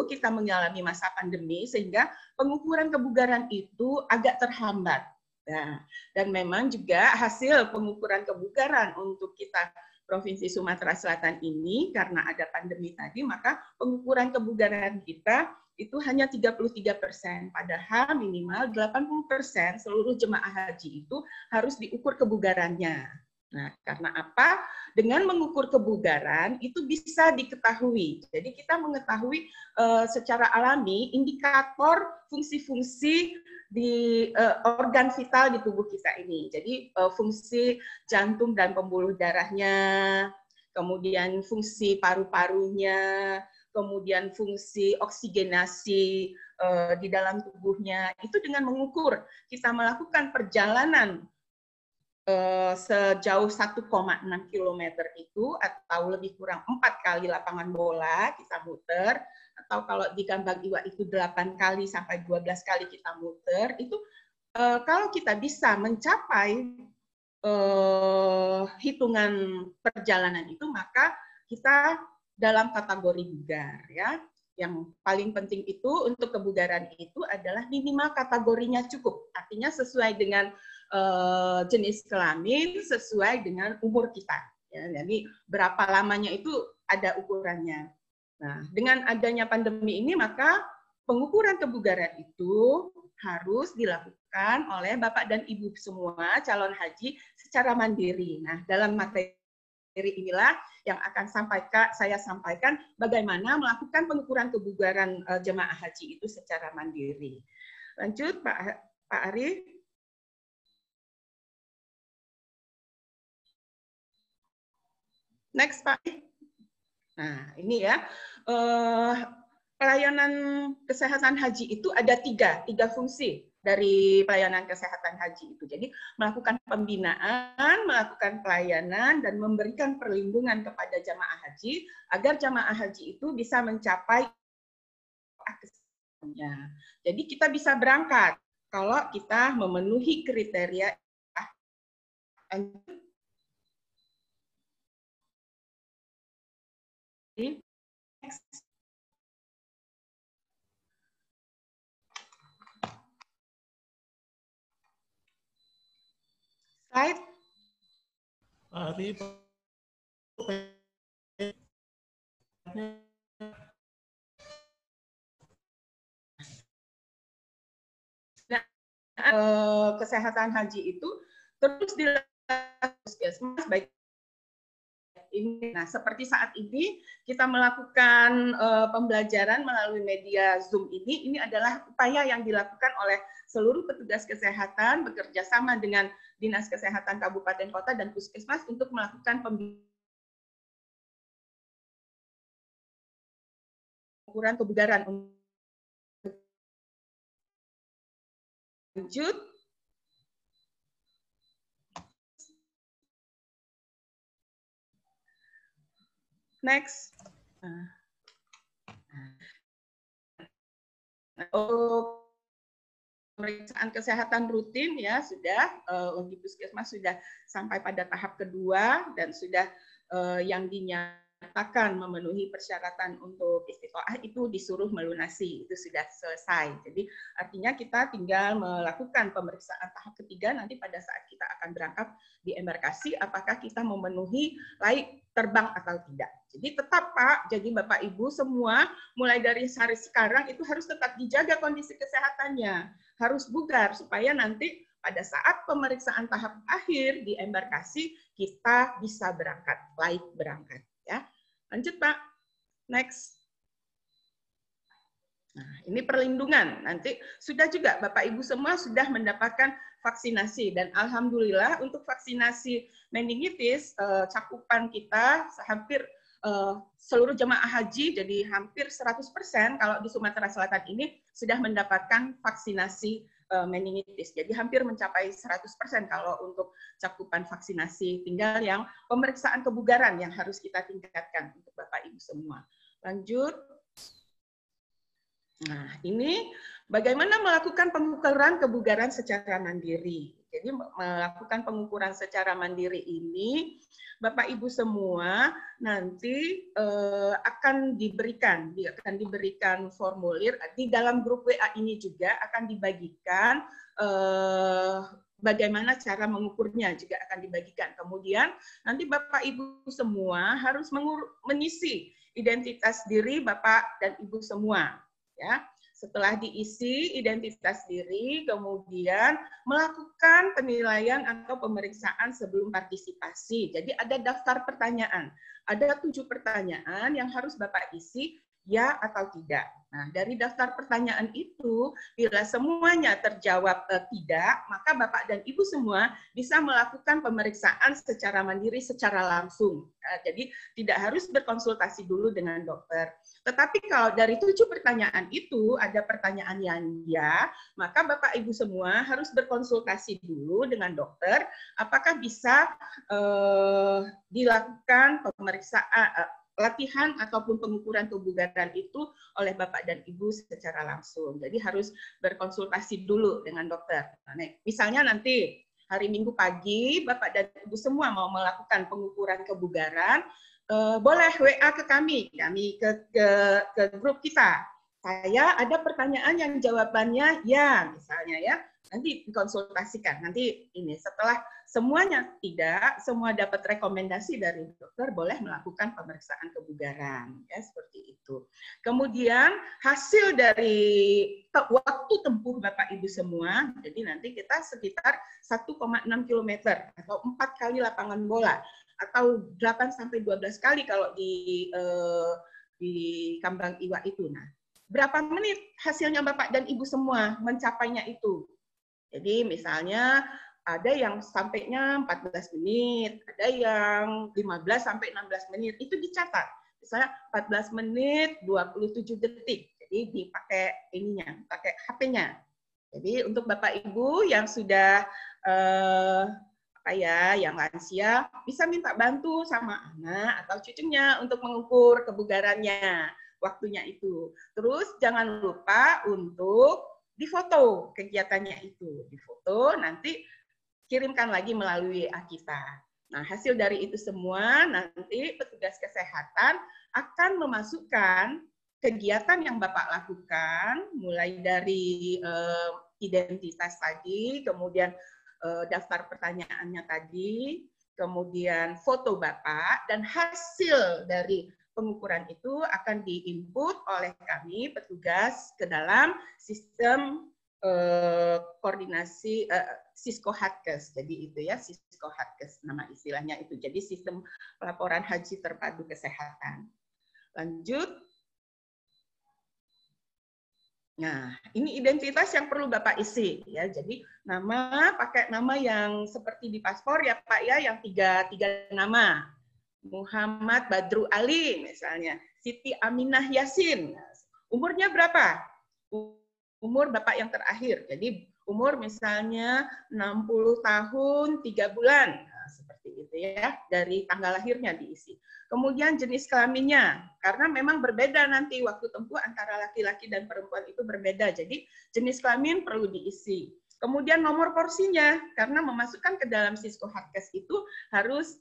kita mengalami masa pandemi sehingga pengukuran kebugaran itu agak terhambat. Nah, dan memang juga hasil pengukuran kebugaran untuk kita Provinsi Sumatera Selatan ini karena ada pandemi tadi, maka pengukuran kebugaran kita itu hanya 33%, padahal minimal 80% seluruh jemaah haji itu harus diukur kebugarannya. Nah, karena apa? Dengan mengukur kebugaran itu bisa diketahui. Jadi kita mengetahui secara alami indikator fungsi-fungsi di organ vital di tubuh kita ini. Jadi fungsi jantung dan pembuluh darahnya, kemudian fungsi paru-parunya, kemudian fungsi oksigenasi di dalam tubuhnya. Itu dengan mengukur, kita melakukan perjalanan sejauh 1,6 km itu, atau lebih kurang 4 kali lapangan bola kita muter, atau kalau di Gambang Iwa itu 8 kali sampai 12 kali kita muter, itu kalau kita bisa mencapai hitungan perjalanan itu, maka kita dalam kategori bugar, ya. Yang paling penting itu untuk kebugaran itu adalah minimal kategorinya cukup, artinya sesuai dengan jenis kelamin, sesuai dengan umur kita. Ya, jadi berapa lamanya itu ada ukurannya. Nah, dengan adanya pandemi ini, maka pengukuran kebugaran itu harus dilakukan oleh Bapak dan Ibu semua calon haji secara mandiri. Nah, dalam materi inilah yang akan saya sampaikan bagaimana melakukan pengukuran kebugaran jemaah haji itu secara mandiri. Lanjut, Pak Ari. Next, Pak. Nah, ini ya. Pelayanan kesehatan haji itu ada tiga fungsi. dari pelayanan kesehatan haji itu. Jadi melakukan pembinaan, melakukan pelayanan, dan memberikan perlindungan kepada jamaah haji agar jamaah haji itu bisa mencapai kesenangannya. Jadi kita bisa berangkat kalau kita memenuhi kriteria. Next. Slide. Kesehatan haji itu terus dilakukan puskesmas baik ini. Nah, seperti saat ini kita melakukan pembelajaran melalui media Zoom ini adalah upaya yang dilakukan oleh seluruh petugas kesehatan bekerja sama dengan Dinas Kesehatan Kabupaten Kota dan Puskesmas untuk melakukan pengukuran kebugaran. Lanjut. Next. Pemeriksaan kesehatan rutin ya sudah di Puskesmas sudah sampai pada tahap kedua dan sudah yang dinyatakan memenuhi persyaratan untuk istiqoah itu disuruh melunasi, itu sudah selesai. Jadi artinya kita tinggal melakukan pemeriksaan tahap ketiga nanti pada saat kita akan berangkat di embarkasi apakah kita memenuhi layak terbang atau tidak. Jadi tetap Pak, jadi Bapak Ibu semua mulai dari hari sekarang itu harus tetap dijaga kondisi kesehatannya, harus bugar supaya nanti pada saat pemeriksaan tahap akhir di embarkasi kita bisa berangkat, layak berangkat ya. Lanjut Pak. Next. Nah, ini perlindungan. Nanti sudah juga Bapak Ibu semua sudah mendapatkan vaksinasi dan alhamdulillah untuk vaksinasi meningitis cakupan kita hampir seluruh jemaah haji jadi hampir 100% kalau di Sumatera Selatan ini sudah mendapatkan vaksinasi meningitis. Jadi hampir mencapai 100% kalau untuk cakupan vaksinasi. Tinggal yang pemeriksaan kebugaran yang harus kita tingkatkan untuk Bapak Ibu semua. Lanjut. Nah, ini bagaimana melakukan pengukuran kebugaran secara mandiri. Jadi melakukan pengukuran secara mandiri ini, Bapak Ibu semua nanti akan diberikan formulir di dalam grup WA ini juga akan dibagikan bagaimana cara mengukurnya juga akan dibagikan. Kemudian nanti Bapak Ibu semua harus mengisi identitas diri Bapak dan Ibu semua. Ya, setelah diisi identitas diri, kemudian melakukan penilaian atau pemeriksaan sebelum partisipasi. Jadi ada daftar pertanyaan, ada 7 pertanyaan yang harus Bapak isi, ya atau tidak. Nah, dari daftar pertanyaan itu, bila semuanya terjawab tidak, maka Bapak dan Ibu semua bisa melakukan pemeriksaan secara mandiri, secara langsung. Jadi tidak harus berkonsultasi dulu dengan dokter. Tetapi kalau dari 7 pertanyaan itu ada pertanyaan yang ya, maka Bapak Ibu semua harus berkonsultasi dulu dengan dokter apakah bisa dilakukan pemeriksaan latihan ataupun pengukuran kebugaran itu oleh Bapak dan Ibu secara langsung. Jadi harus berkonsultasi dulu dengan dokter. Nah, misalnya nanti hari Minggu pagi Bapak dan Ibu semua mau melakukan pengukuran kebugaran, boleh WA ke kami ke grup kita. Saya ada pertanyaan yang jawabannya ya, misalnya ya. Nanti dikonsultasikan. Nanti ini setelah semuanya tidak, semua dapat rekomendasi dari dokter, boleh melakukan pemeriksaan kebugaran, ya seperti itu. Kemudian hasil dari waktu tempuh Bapak Ibu semua, jadi nanti kita sekitar 1,6 km atau 4 kali lapangan bola atau 8 sampai 12 kali kalau di Kambang Iwa itu. Nah, berapa menit hasilnya Bapak dan Ibu semua mencapainya itu? Jadi misalnya ada yang sampainya 14 menit, ada yang 15 sampai 16 menit, itu dicatat. Misalnya 14 menit 27 detik. Jadi dipakai ininya, pakai HP-nya. Jadi untuk Bapak Ibu yang sudah yang lansia bisa minta bantu sama anak atau cucunya untuk mengukur kebugarannya waktunya itu. Terus jangan lupa untuk difoto kegiatannya itu, difoto nanti kirimkan lagi melalui WA kita. Nah, hasil dari itu semua nanti petugas kesehatan akan memasukkan kegiatan yang Bapak lakukan, mulai dari identitas tadi, kemudian daftar pertanyaannya tadi, kemudian foto Bapak, dan hasil dari pengukuran itu akan diinput oleh kami petugas ke dalam sistem koordinasi Siskohatkes. Jadi itu ya, Siskohatkes nama istilahnya itu. Jadi sistem pelaporan haji terpadu kesehatan. Lanjut. Nah, ini identitas yang perlu Bapak isi ya. Jadi nama pakai nama yang seperti di paspor ya Pak ya, yang tiga nama. Muhammad Badru Ali misalnya, Siti Aminah Yasin. Umurnya berapa? Umur Bapak yang terakhir. Jadi umur misalnya 60 tahun 3 bulan. Nah, seperti itu ya, dari tanggal lahirnya diisi. Kemudian jenis kelaminnya, karena memang berbeda nanti waktu tempuh antara laki-laki dan perempuan itu berbeda. Jadi jenis kelamin perlu diisi. Kemudian nomor porsinya, karena memasukkan ke dalam Siskohatkes itu harus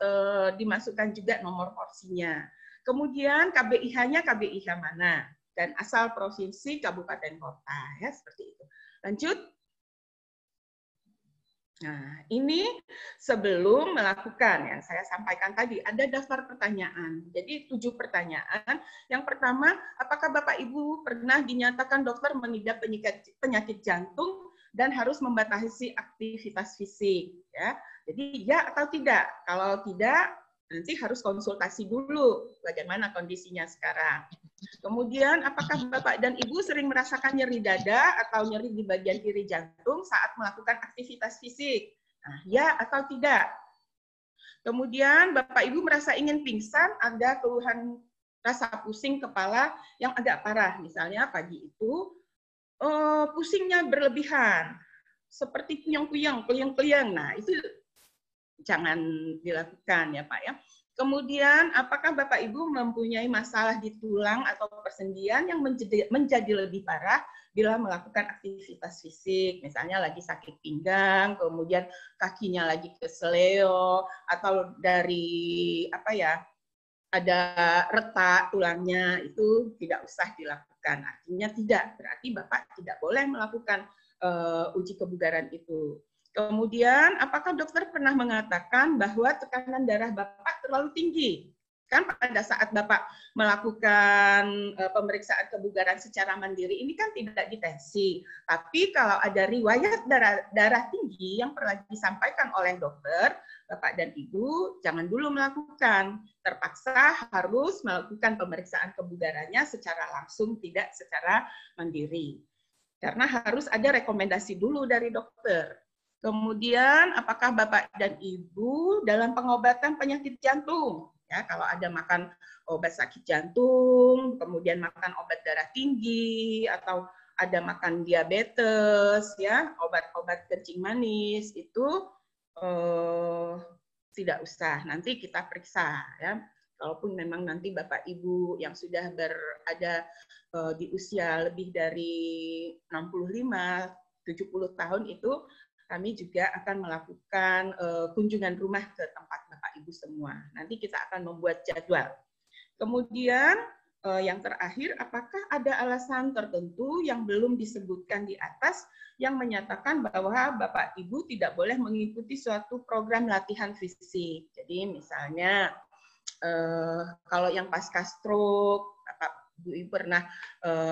dimasukkan juga nomor porsinya. Kemudian KBIH-nya KBIH mana? Dan asal provinsi, kabupaten, kota, ya seperti itu. Lanjut. Nah, ini sebelum melakukan yang saya sampaikan tadi, ada daftar pertanyaan. Jadi 7 pertanyaan. Yang pertama, apakah Bapak Ibu pernah dinyatakan dokter mengidap penyakit jantung dan harus membatasi aktivitas fisik? Ya, jadi ya atau tidak. Kalau tidak, nanti harus konsultasi dulu bagaimana kondisinya sekarang. Kemudian, apakah Bapak dan Ibu sering merasakan nyeri dada atau nyeri di bagian kiri jantung saat melakukan aktivitas fisik? Nah, ya atau tidak? Kemudian, Bapak Ibu merasa ingin pingsan, ada keluhan rasa pusing kepala yang agak parah. Misalnya pagi itu, pusingnya berlebihan, seperti kuyang-kuyang, keliang-keliang. Nah, itu jangan dilakukan ya Pak ya. Kemudian, apakah Bapak Ibu mempunyai masalah di tulang atau persendian yang menjadi lebih parah bila melakukan aktivitas fisik, misalnya lagi sakit pinggang, kemudian kakinya lagi keseleo, atau dari ada retak tulangnya, itu tidak usah dilakukan. Artinya tidak, berarti Bapak tidak boleh melakukan uji kebugaran itu. Kemudian, apakah dokter pernah mengatakan bahwa tekanan darah Bapak terlalu tinggi? Kan pada saat Bapak melakukan pemeriksaan kebugaran secara mandiri, ini kan tidak ditensi. Tapi kalau ada riwayat darah tinggi yang pernah disampaikan oleh dokter, Bapak dan Ibu jangan dulu melakukan. Terpaksa harus melakukan pemeriksaan kebugarannya secara langsung, tidak secara mandiri. Karena harus ada rekomendasi dulu dari dokter. Kemudian, apakah Bapak dan Ibu dalam pengobatan penyakit jantung? Ya, kalau ada makan obat sakit jantung, kemudian makan obat darah tinggi, atau ada makan diabetes, ya, obat-obat kencing manis, itu tidak usah. Nanti kita periksa, ya. Kalaupun memang nanti Bapak Ibu yang sudah berada di usia lebih dari 65-70 tahun itu, kami juga akan melakukan kunjungan rumah ke tempat Bapak Ibu semua. Nanti kita akan membuat jadwal. Kemudian yang terakhir, apakah ada alasan tertentu yang belum disebutkan di atas yang menyatakan bahwa Bapak Ibu tidak boleh mengikuti suatu program latihan fisik? Jadi misalnya kalau yang pasca stroke, Bapak Ibu pernah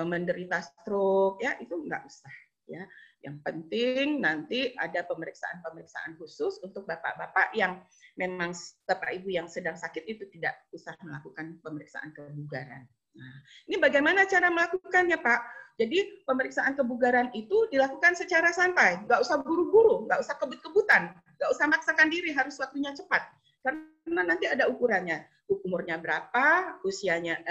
menderita stroke, ya itu enggak usah, ya. Yang penting nanti ada pemeriksaan-pemeriksaan khusus untuk bapak-bapak yang memang Bapak Ibu yang sedang sakit itu tidak usah melakukan pemeriksaan kebugaran. Nah, ini bagaimana cara melakukannya, Pak? Jadi pemeriksaan kebugaran itu dilakukan secara santai, nggak usah buru-buru, nggak usah kebut-kebutan, nggak usah maksakan diri harus waktunya cepat. Karena karena nanti ada ukurannya. Umurnya berapa, usianya,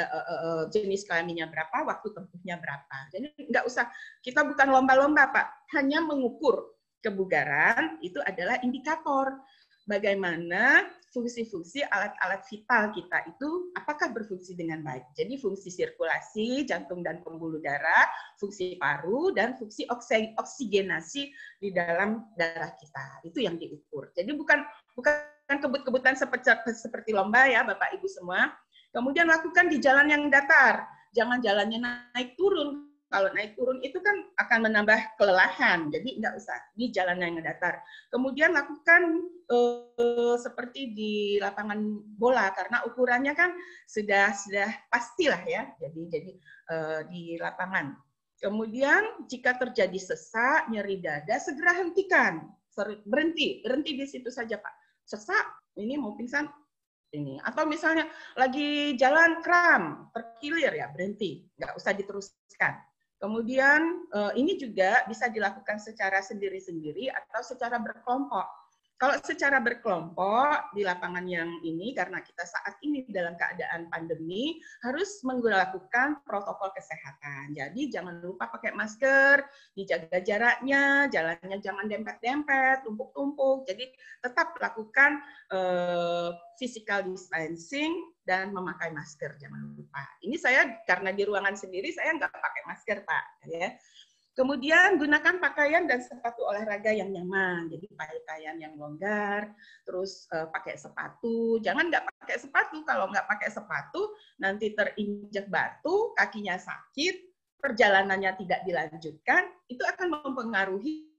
jenis kelaminnya berapa, waktu tempuhnya berapa. Jadi nggak usah, kita bukan lomba-lomba Pak, hanya mengukur kebugaran itu adalah indikator bagaimana fungsi-fungsi alat-alat vital kita itu apakah berfungsi dengan baik. Jadi fungsi sirkulasi, jantung dan pembuluh darah, fungsi paru, dan fungsi oksigenasi di dalam darah kita. Itu yang diukur. Jadi bukan kebut-kebutan seperti lomba ya Bapak Ibu semua. Kemudian lakukan di jalan yang datar. Jangan jalannya naik turun. Kalau naik turun itu kan akan menambah kelelahan. Jadi enggak usah di jalan yang datar. Kemudian lakukan seperti di lapangan bola karena ukurannya kan sudah pastilah ya. Jadi di lapangan. Kemudian jika terjadi sesak, nyeri dada, segera hentikan. Berhenti di situ saja Pak. Sesak, ini mau pingsan, ini. Atau misalnya lagi jalan kram, terkilir ya, berhenti, nggak usah diteruskan. Kemudian ini juga bisa dilakukan secara sendiri-sendiri atau secara berkelompok. Kalau secara berkelompok di lapangan yang ini, karena kita saat ini dalam keadaan pandemi, harus melakukan protokol kesehatan. Jadi jangan lupa pakai masker, dijaga jaraknya, jalannya jangan dempet-dempet, tumpuk-tumpuk. Jadi tetap lakukan physical distancing dan memakai masker, jangan lupa. Ini saya karena di ruangan sendiri, saya nggak pakai masker, Pak. Ya. Kemudian gunakan pakaian dan sepatu olahraga yang nyaman. Jadi pakaian yang longgar, terus pakai sepatu. Jangan nggak pakai sepatu. Kalau nggak pakai sepatu, nanti terinjak batu, kakinya sakit, perjalanannya tidak dilanjutkan, itu akan mempengaruhi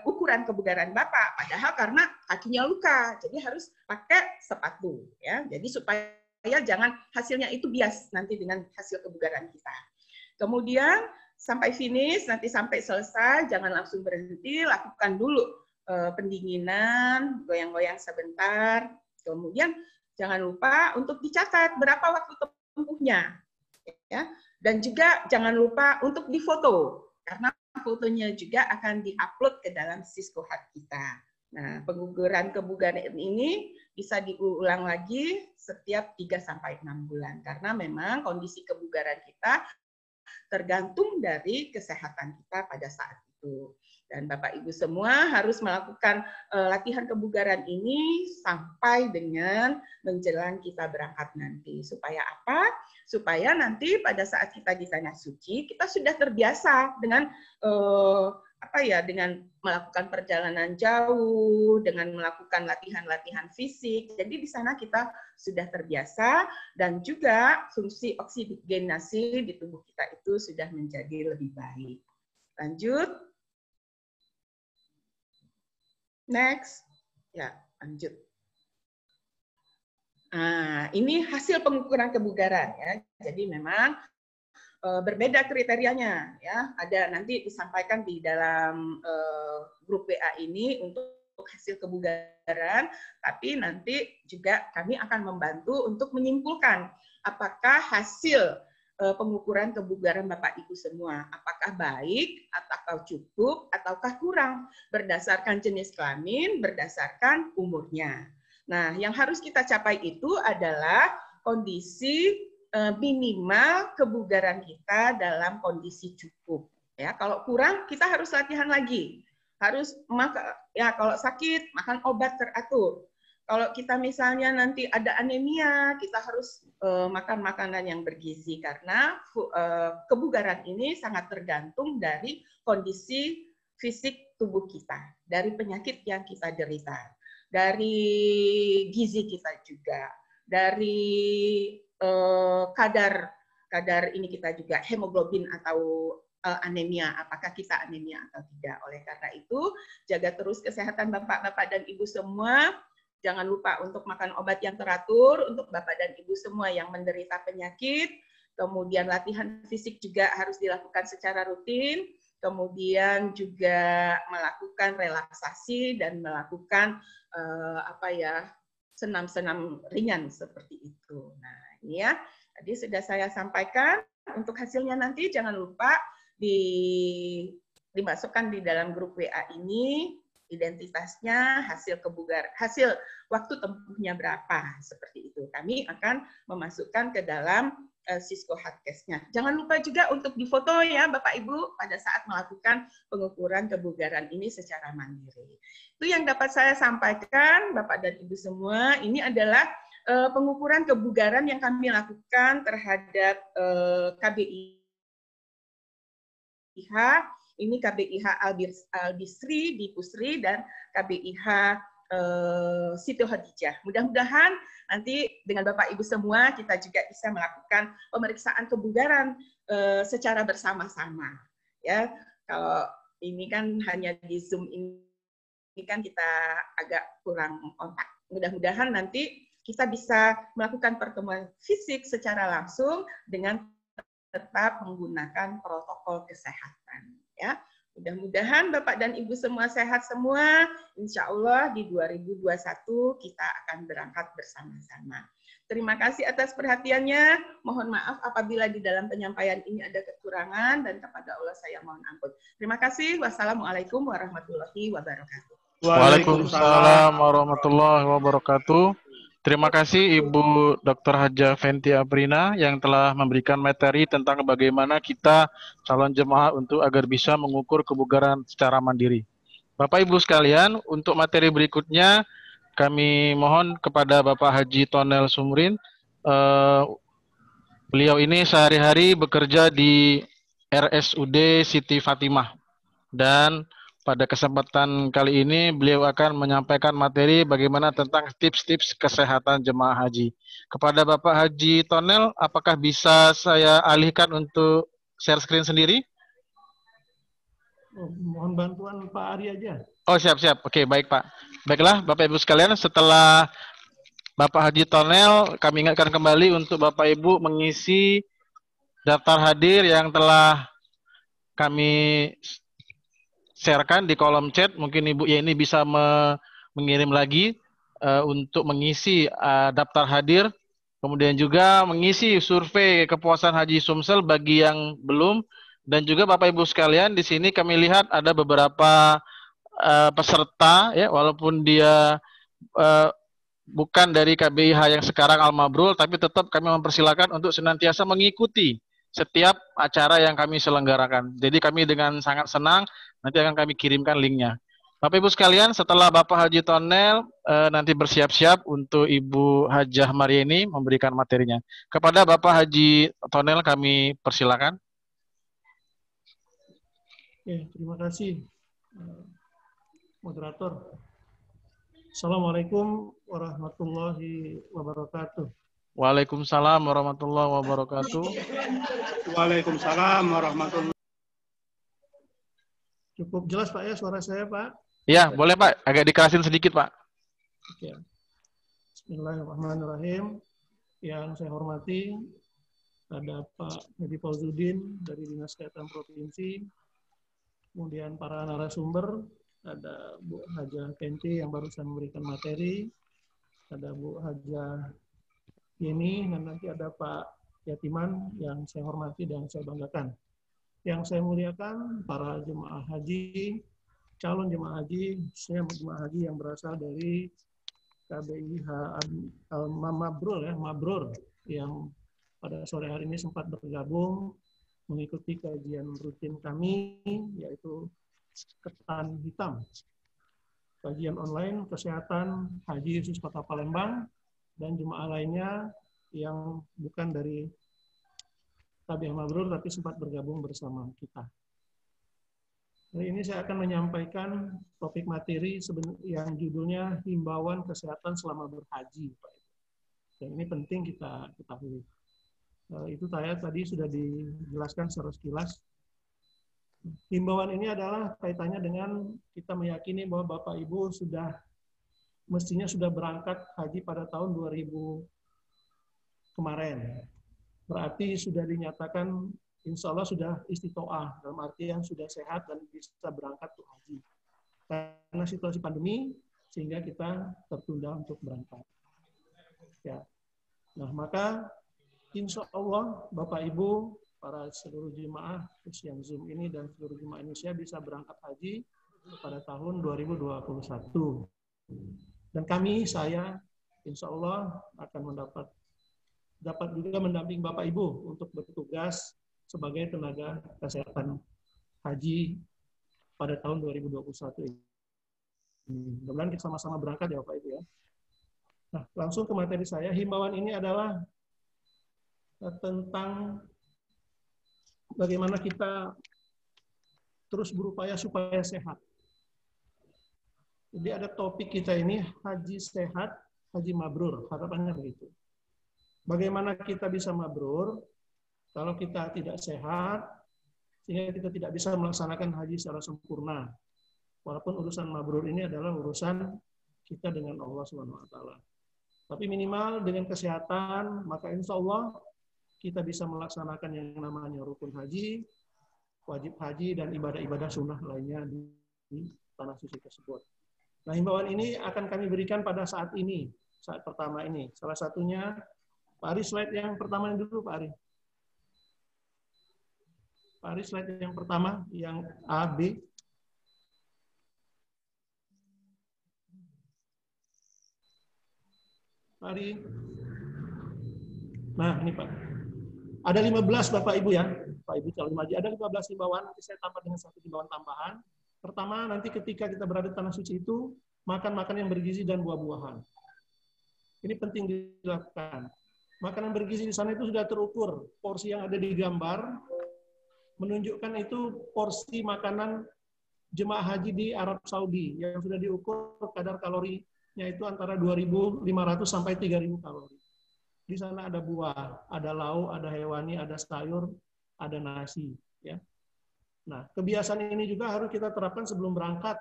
ukuran kebugaran Bapak. Padahal karena kakinya luka, jadi harus pakai sepatu. Ya. Jadi supaya jangan hasilnya itu bias nanti dengan hasil kebugaran kita. Kemudian sampai finish, nanti sampai selesai, jangan langsung berhenti, lakukan dulu pendinginan, goyang-goyang sebentar. Kemudian jangan lupa untuk dicatat berapa waktu tempuhnya. Ya. Dan juga jangan lupa untuk difoto, karena fotonya juga akan diupload ke dalam Siskohat kita. Nah, kebugaran ini bisa diulang lagi setiap 3-6 bulan, karena memang kondisi kebugaran kita tergantung dari kesehatan kita pada saat itu. Dan Bapak Ibu semua harus melakukan latihan kebugaran ini sampai dengan menjelang kita berangkat nanti. Supaya apa? Supaya nanti pada saat kita di Tanah Suci, kita sudah terbiasa dengan dengan melakukan perjalanan jauh, dengan melakukan latihan-latihan fisik. Jadi di sana kita sudah terbiasa dan juga fungsi oksigenasi di tubuh kita itu sudah menjadi lebih baik. Lanjut. Next. Ya, lanjut. Nah, ini hasil pengukuran kebugaran ya. Jadi memang berbeda kriterianya ya. Ada nanti disampaikan di dalam grup WA ini untuk hasil kebugaran, tapi nanti juga kami akan membantu untuk menyimpulkan apakah hasil pengukuran kebugaran Bapak Ibu semua, apakah baik, ataukah cukup, ataukah kurang, berdasarkan jenis kelamin, berdasarkan umurnya. Nah, yang harus kita capai itu adalah kondisi minimal kebugaran kita dalam kondisi cukup. Ya, kalau kurang kita harus latihan lagi. Harus kalau sakit makan obat teratur. Kalau kita misalnya nanti ada anemia, kita harus makan makanan yang bergizi karena kebugaran ini sangat tergantung dari kondisi fisik tubuh kita, dari penyakit yang kita derita, dari gizi kita juga, dari kadar ini kita juga hemoglobin atau anemia, apakah kita anemia atau tidak. Oleh karena itu, jaga terus kesehatan Bapak-bapak dan Ibu semua. Jangan lupa untuk makan obat yang teratur untuk Bapak dan Ibu semua yang menderita penyakit. Kemudian latihan fisik juga harus dilakukan secara rutin. Kemudian juga melakukan relaksasi dan melakukan senam-senam ringan seperti itu. Nah, ini ya, tadi sudah saya sampaikan. Untuk hasilnya nanti jangan lupa dimasukkan di dalam grup WA ini, identitasnya, hasil waktu tempuhnya berapa, seperti itu. Kami akan memasukkan ke dalam Cisco Hardcase-nya. Jangan lupa juga untuk difoto ya Bapak Ibu pada saat melakukan pengukuran kebugaran ini secara mandiri. Itu yang dapat saya sampaikan Bapak dan Ibu semua. Ini adalah pengukuran kebugaran yang kami lakukan terhadap KBIH. Ini KBIH Albisri di Pusri dan KBIH Siti Khadijah. Mudah-mudahan nanti dengan Bapak Ibu semua kita juga bisa melakukan pemeriksaan kebugaran secara bersama-sama. Ya, kalau ini kan hanya di Zoom ini kan kita agak kurang kontak. Mudah-mudahan nanti kita bisa melakukan pertemuan fisik secara langsung dengan tetap menggunakan protokol kesehatan. Ya, mudah-mudahan Bapak dan Ibu semua sehat semua. Insya Allah di 2021 kita akan berangkat bersama-sama. Terima kasih atas perhatiannya. Mohon maaf apabila di dalam penyampaian ini ada kekurangan dan kepada Allah saya mohon ampun. Terima kasih. Wassalamualaikum warahmatullahi wabarakatuh. Waalaikumsalam warahmatullahi wabarakatuh. Terima kasih Ibu Dr. Hajah Fenty Aprina yang telah memberikan materi tentang bagaimana kita calon jemaah untuk agar bisa mengukur kebugaran secara mandiri. Bapak Ibu sekalian, untuk materi berikutnya kami mohon kepada Bapak Haji Tonel Sumrin. Beliau ini sehari-hari bekerja di RSUD Siti Fatimah dan pada kesempatan kali ini beliau akan menyampaikan materi bagaimana tentang tips-tips kesehatan jemaah haji. Kepada Bapak Haji Tonel, apakah bisa saya alihkan untuk share screen sendiri? Mohon bantuan Pak Ari aja. Oh, siap-siap. Oke, baik Pak. Baiklah Bapak Ibu sekalian, setelah Bapak Haji Tonel, kami ingatkan kembali untuk Bapak Ibu mengisi daftar hadir yang telah kami sharekan di kolom chat. Mungkin Ibu Yeni bisa mengirim lagi untuk mengisi daftar hadir. Kemudian juga mengisi survei kepuasan Haji Sumsel bagi yang belum. Dan juga Bapak Ibu sekalian, di sini kami lihat ada beberapa peserta, ya, walaupun dia bukan dari KBIH yang sekarang Al-Mabrur, tapi tetap kami mempersilakan untuk senantiasa mengikuti setiap acara yang kami selenggarakan. Jadi kami dengan sangat senang nanti akan kami kirimkan linknya. Bapak Ibu sekalian, setelah Bapak Haji Tonel nanti bersiap-siap untuk Ibu Hajah Marieni memberikan materinya. Kepada Bapak Haji Tonel kami persilakan. Ya, terima kasih moderator. Assalamualaikum warahmatullahi wabarakatuh. Waalaikumsalam warahmatullahi wabarakatuh. Waalaikumsalam warahmatullahi. Cukup jelas Pak ya suara saya Pak? Ya, boleh Pak. Agak dikerasin sedikit Pak. Oke. Bismillahirrahmanirrahim. Yang saya hormati ada Pak Hadi Fauzuddin dari Dinas Kesehatan Provinsi. Kemudian para narasumber, ada Bu Hajah Fenty yang barusan memberikan materi. Ada Bu Hajah Yeni, dan nanti ada Pak Yatiman yang saya hormati dan saya banggakan. Yang saya muliakan para jemaah haji, calon jemaah haji, saya jemaah haji yang berasal dari KBIH Mabrur ya, Mabrur yang pada sore hari ini sempat bergabung mengikuti kajian rutin kami yaitu Ketan Hitam. Kajian online kesehatan haji khusus Kota Palembang dan jemaah lainnya yang bukan dari KBIH Mabrur tapi sempat bergabung bersama kita. Hari ini saya akan menyampaikan topik materi yang judulnya himbauan kesehatan selama berhaji. Dan ini penting kita ketahui. Itu tadi sudah dijelaskan secara sekilas. Himbauan ini adalah kaitannya dengan kita meyakini bahwa Bapak Ibu mestinya sudah berangkat haji pada tahun 2000 kemarin. Berarti sudah dinyatakan insya Allah sudah istitoah, dalam artian sudah sehat dan bisa berangkat untuk haji. Karena situasi pandemi, sehingga kita tertunda untuk berangkat. Ya. Nah, maka insya Allah Bapak Ibu, para seluruh jemaah yang Zoom ini dan seluruh jemaah Indonesia bisa berangkat haji pada tahun 2021. Dan saya insya Allah akan dapat juga mendampingi Bapak Ibu untuk bertugas sebagai tenaga kesehatan haji pada tahun 2021 ini. Mudah-mudahan kita sama-sama berangkat ya Bapak Ibu ya. Nah, langsung ke materi saya. Himbauan ini adalah tentang bagaimana kita terus berupaya supaya sehat. Jadi ada topik kita ini, haji sehat, haji mabrur. Harapannya begitu. Bagaimana kita bisa mabrur kalau kita tidak sehat, sehingga kita tidak bisa melaksanakan haji secara sempurna. Walaupun urusan mabrur ini adalah urusan kita dengan Allah SWT. Tapi minimal dengan kesehatan, maka insya Allah kita bisa melaksanakan yang namanya rukun haji, wajib haji, dan ibadah-ibadah sunnah lainnya di tanah suci tersebut. Nah, himbauan ini akan kami berikan pada saat ini, saat pertama ini. Salah satunya, Pak Ari, slide yang pertama dulu, Pak Ari. Pak Ari, slide yang pertama, yang A, B. Pak Ari. Nah, ini Pak. Ada 15 Bapak Ibu ya, Pak Ibu calon haji. Ada 15 himbauan, nanti saya tambah dengan satu himbauan tambahan. Pertama, nanti ketika kita berada di tanah suci itu, makan makanan yang bergizi dan buah-buahan. Ini penting dilakukan. Makanan bergizi di sana itu sudah terukur. Porsi yang ada di gambar menunjukkan itu porsi makanan jemaah haji di Arab Saudi yang sudah diukur kadar kalorinya itu antara 2.500 sampai 3.000 kalori. Di sana ada buah, ada lauk, ada hewani, ada sayur, ada nasi. Ya. Nah, kebiasaan ini juga harus kita terapkan sebelum berangkat,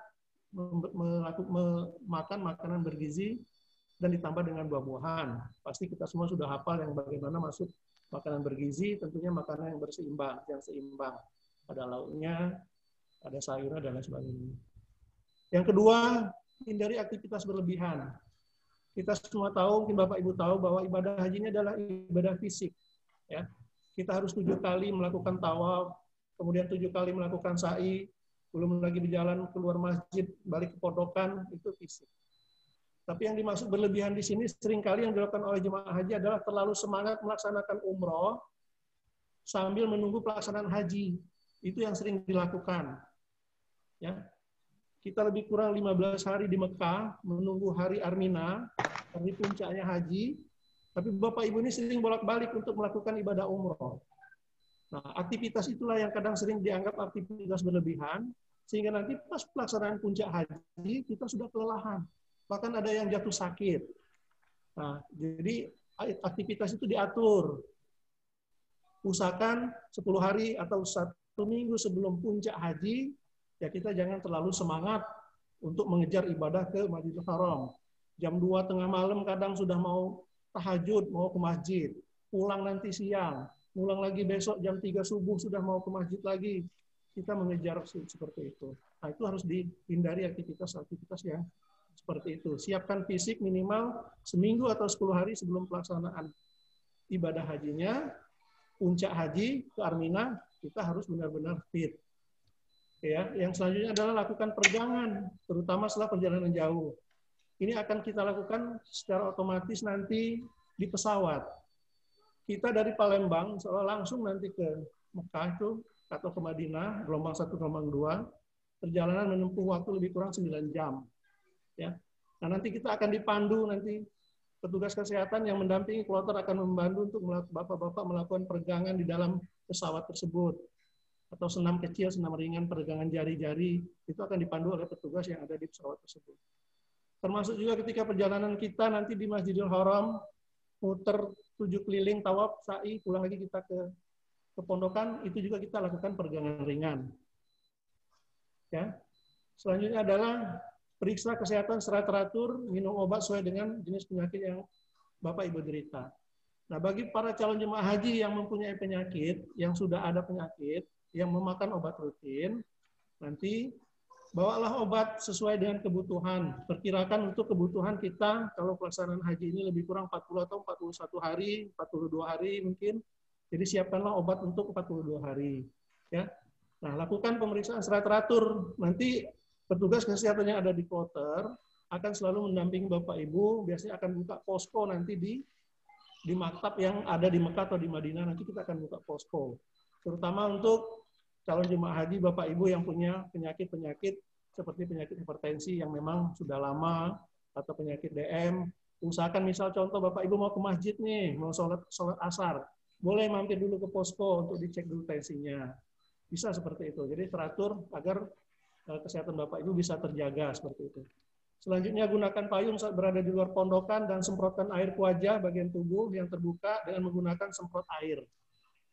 makan makanan bergizi dan ditambah dengan buah-buahan. Pasti kita semua sudah hafal yang bagaimana masuk makanan bergizi, tentunya makanan yang berseimbang, yang seimbang. Ada lauknya, ada sayurnya, dan lain sebagainya. Yang kedua, hindari aktivitas berlebihan. Kita semua tahu, mungkin Bapak Ibu tahu bahwa ibadah haji ini adalah ibadah fisik. Ya. Kita harus 7 kali melakukan tawaf, kemudian 7 kali melakukan sa'i, belum lagi berjalan keluar masjid, balik ke pondokan, itu fisik. Tapi yang dimaksud berlebihan di sini seringkali yang dilakukan oleh jemaah haji adalah terlalu semangat melaksanakan umroh sambil menunggu pelaksanaan haji. Itu yang sering dilakukan. Ya. Kita lebih kurang 15 hari di Mekah menunggu hari Armina, hari puncaknya haji. Tapi Bapak Ibu ini sering bolak-balik untuk melakukan ibadah umroh. Nah, aktivitas itulah yang kadang sering dianggap aktivitas berlebihan, sehingga nanti pas pelaksanaan puncak haji kita sudah kelelahan. Bahkan ada yang jatuh sakit. Nah, jadi aktivitas itu diatur. Usahakan 10 hari atau 1 minggu sebelum puncak haji, ya kita jangan terlalu semangat untuk mengejar ibadah ke Masjidil Haram. Jam 2 tengah malam kadang sudah mau tahajud, mau ke masjid. Pulang nanti siang. Pulang lagi besok jam 3 subuh sudah mau ke masjid lagi. Kita mengejar seperti itu. Nah, itu harus dihindari aktivitas-aktivitas yang seperti itu. Siapkan fisik minimal seminggu atau 10 hari sebelum pelaksanaan ibadah hajinya, puncak haji ke Armina, kita harus benar-benar fit. Ya, yang selanjutnya adalah lakukan peregangan, terutama setelah perjalanan jauh. Ini akan kita lakukan secara otomatis nanti di pesawat. Kita dari Palembang langsung nanti ke Mekah itu atau ke Madinah, gelombang 1, gelombang 2, perjalanan menempuh waktu lebih kurang 9 jam. Ya. Nah, nanti kita akan dipandu, nanti petugas kesehatan yang mendampingi kloter akan membantu untuk bapak-bapak melakukan peregangan di dalam pesawat tersebut. Atau senam kecil, senam ringan, peregangan jari-jari, itu akan dipandu oleh petugas yang ada di pesawat tersebut. Termasuk juga ketika perjalanan kita nanti di Masjidil Haram, muter 7 keliling, tawaf, sa'i, pulang lagi kita ke pondokan, itu juga kita lakukan peregangan ringan. Ya. Selanjutnya adalah periksa kesehatan secara teratur, minum obat sesuai dengan jenis penyakit yang Bapak Ibu derita. Nah, bagi para calon jemaah haji yang mempunyai penyakit, yang sudah ada penyakit, yang memakan obat rutin, nanti bawalah obat sesuai dengan kebutuhan. Perkirakan untuk kebutuhan kita, kalau pelaksanaan haji ini lebih kurang 40 atau 41 hari, 42 hari mungkin, jadi siapkanlah obat untuk 42 hari. Ya. Nah, lakukan pemeriksaan secara teratur. Nanti Petugas kesehatan yang ada di kloter akan selalu mendampingi Bapak Ibu, biasanya akan buka posko nanti di maktab yang ada di Mekah atau di Madinah, nanti kita akan buka posko. Terutama untuk calon jemaah haji Bapak Ibu yang punya penyakit-penyakit seperti penyakit hipertensi yang memang sudah lama, atau penyakit DM. Usahakan misal contoh Bapak Ibu mau ke masjid nih, mau sholat asar, boleh mampir dulu ke posko untuk dicek dulu tensinya. Bisa seperti itu. Jadi teratur agar kesehatan Bapak Ibu bisa terjaga seperti itu. Selanjutnya gunakan payung saat berada di luar pondokan dan semprotkan air ke wajah bagian tubuh yang terbuka dengan menggunakan semprot air.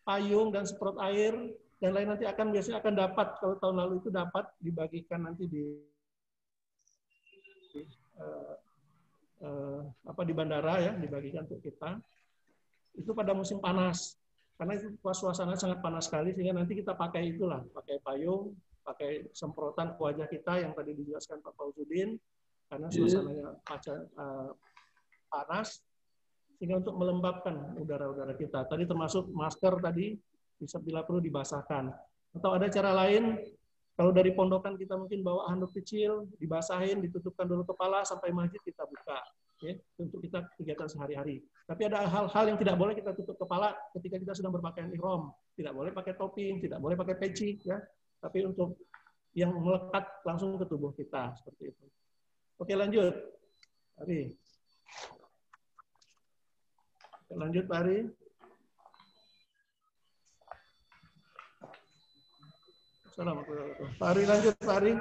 Payung dan semprot air dan lain nanti biasanya akan dapat, kalau tahun lalu itu dapat dibagikan nanti di bandara ya, dibagikan untuk kita. Itu pada musim panas. Karena itu suasana sangat panas sekali sehingga nanti kita pakai itulah, pakai payung, pakai semprotan ke wajah kita yang tadi dijelaskan Pak Fauzudin. Karena suasananya panas, sehingga untuk melembabkan udara-udara kita. Tadi termasuk masker tadi, bisa bila perlu dibasahkan. Atau ada cara lain, kalau dari pondokan kita mungkin bawa handuk kecil, dibasahin, ditutupkan dulu kepala, sampai masjid kita buka. Ya, untuk kita kegiatan sehari-hari. Tapi ada hal-hal yang tidak boleh kita tutup kepala ketika kita sedang berpakaian ihram. Tidak boleh pakai topi, tidak boleh pakai peci. Ya. Tapi untuk yang melekat langsung ke tubuh kita, seperti itu. Oke, lanjut. Ari. Lanjut, Pak Ari. Assalamualaikum. Pak Ari, lanjut, Pak Ari.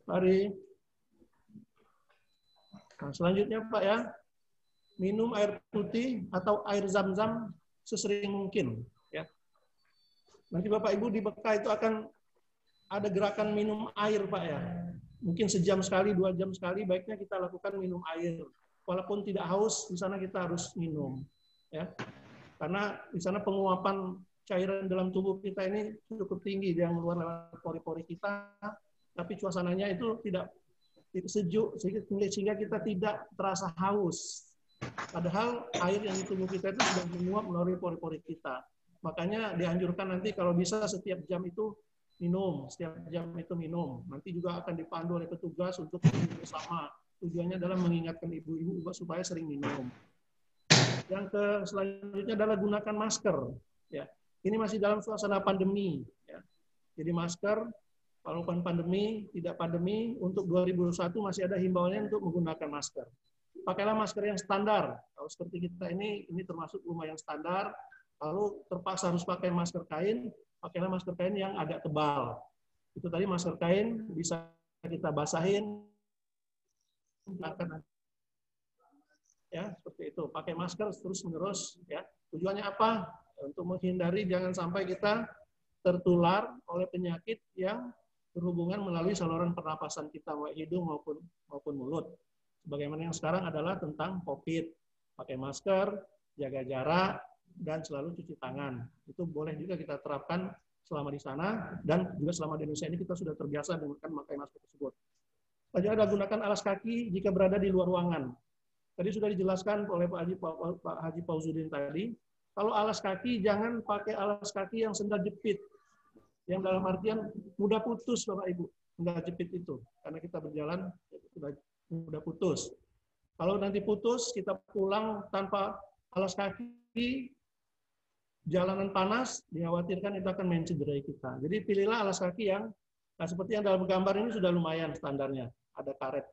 Pak Ari. Nah, selanjutnya, Pak ya. Minum air putih atau air zam-zam sesering mungkin. Ya. Nanti Bapak Ibu di Mekah itu akan ada gerakan minum air, Pak ya. Mungkin sejam sekali, 2 jam sekali, baiknya kita lakukan minum air. Walaupun tidak haus, di sana kita harus minum. Ya. Karena di sana penguapan cairan dalam tubuh kita ini cukup tinggi, yang keluar lewat pori-pori kita, tapi suasananya itu tidak sejuk, sehingga kita tidak terasa haus. Padahal air yang di tubuh kita itu sudah menguap melalui pori-pori kita. Makanya dianjurkan nanti kalau bisa setiap jam itu minum, setiap jam itu minum. Nanti juga akan dipandu oleh petugas untuk minum bersama. Tujuannya adalah mengingatkan ibu-ibu supaya sering minum. Yang selanjutnya adalah gunakan masker. Ya, ini masih dalam suasana pandemi. Ya. Jadi masker, walaupun pandemi, tidak pandemi, untuk 2021 masih ada himbauannya untuk menggunakan masker. Pakailah masker yang standar. Kalau seperti kita ini termasuk lumayan standar. Lalu terpaksa harus pakai masker kain, pakailah masker kain yang agak tebal. Itu tadi masker kain bisa kita basahin, ya seperti itu. Pakai masker terus-menerus. Ya. Tujuannya apa? Untuk menghindari jangan sampai kita tertular oleh penyakit yang berhubungan melalui saluran pernapasan kita, baik hidung maupun mulut. Sebagaimana yang sekarang adalah tentang COVID. Pakai masker, jaga jarak, dan selalu cuci tangan. Itu boleh juga kita terapkan selama di sana, dan juga selama di Indonesia ini kita sudah terbiasa dengan memakai masker tersebut. Selanjutnya ada gunakan alas kaki jika berada di luar ruangan. Tadi sudah dijelaskan oleh Pak Haji Fauzudin tadi, kalau alas kaki jangan pakai alas kaki yang sendal jepit, yang dalam artian mudah putus, Bapak Ibu. Sendal jepit itu, karena kita berjalan sudah mudah putus. Kalau nanti putus, kita pulang tanpa alas kaki, jalanan panas, dikhawatirkan itu akan mencederai kita. Jadi pilihlah alas kaki yang, seperti yang dalam gambar ini sudah lumayan standarnya. Ada karet,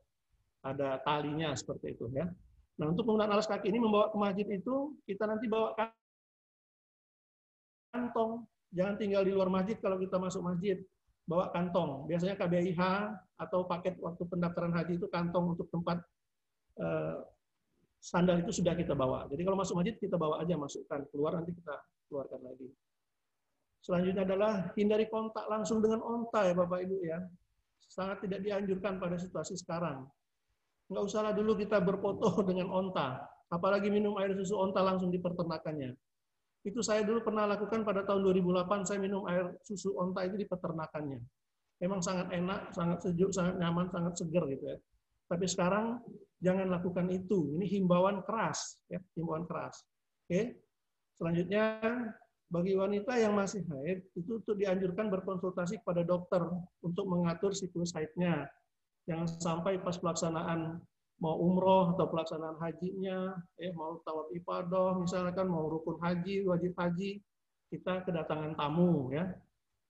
ada talinya seperti itu ya. Nah, untuk menggunakan alas kaki ini membawa ke masjid itu, kita nanti bawa kantong. Jangan tinggal di luar masjid kalau kita masuk masjid. Bawa kantong. Biasanya KBIH atau paket waktu pendaftaran haji itu kantong untuk tempat sandal itu sudah kita bawa. Jadi kalau masuk masjid kita bawa aja, masukkan. Keluar nanti kita keluarkan lagi. Selanjutnya adalah hindari kontak langsung dengan onta ya Bapak Ibu ya. Sangat tidak dianjurkan pada situasi sekarang. Nggak usahlah dulu kita berfoto dengan onta. Apalagi minum air susu onta langsung di peternakannya. Itu saya dulu pernah lakukan pada tahun 2008, saya minum air susu onta itu di peternakannya. Memang sangat enak, sangat sejuk, sangat nyaman, sangat segar gitu ya. Tapi sekarang jangan lakukan itu. Ini himbauan keras, ya, himbauan keras. Oke. Selanjutnya bagi wanita yang masih haid, itu tuh dianjurkan berkonsultasi kepada dokter untuk mengatur siklus haidnya. Jangan sampai pas pelaksanaan mau umroh atau pelaksanaan hajinya, mau tawaf ifadah, misalkan mau rukun haji, wajib haji, kita kedatangan tamu, ya.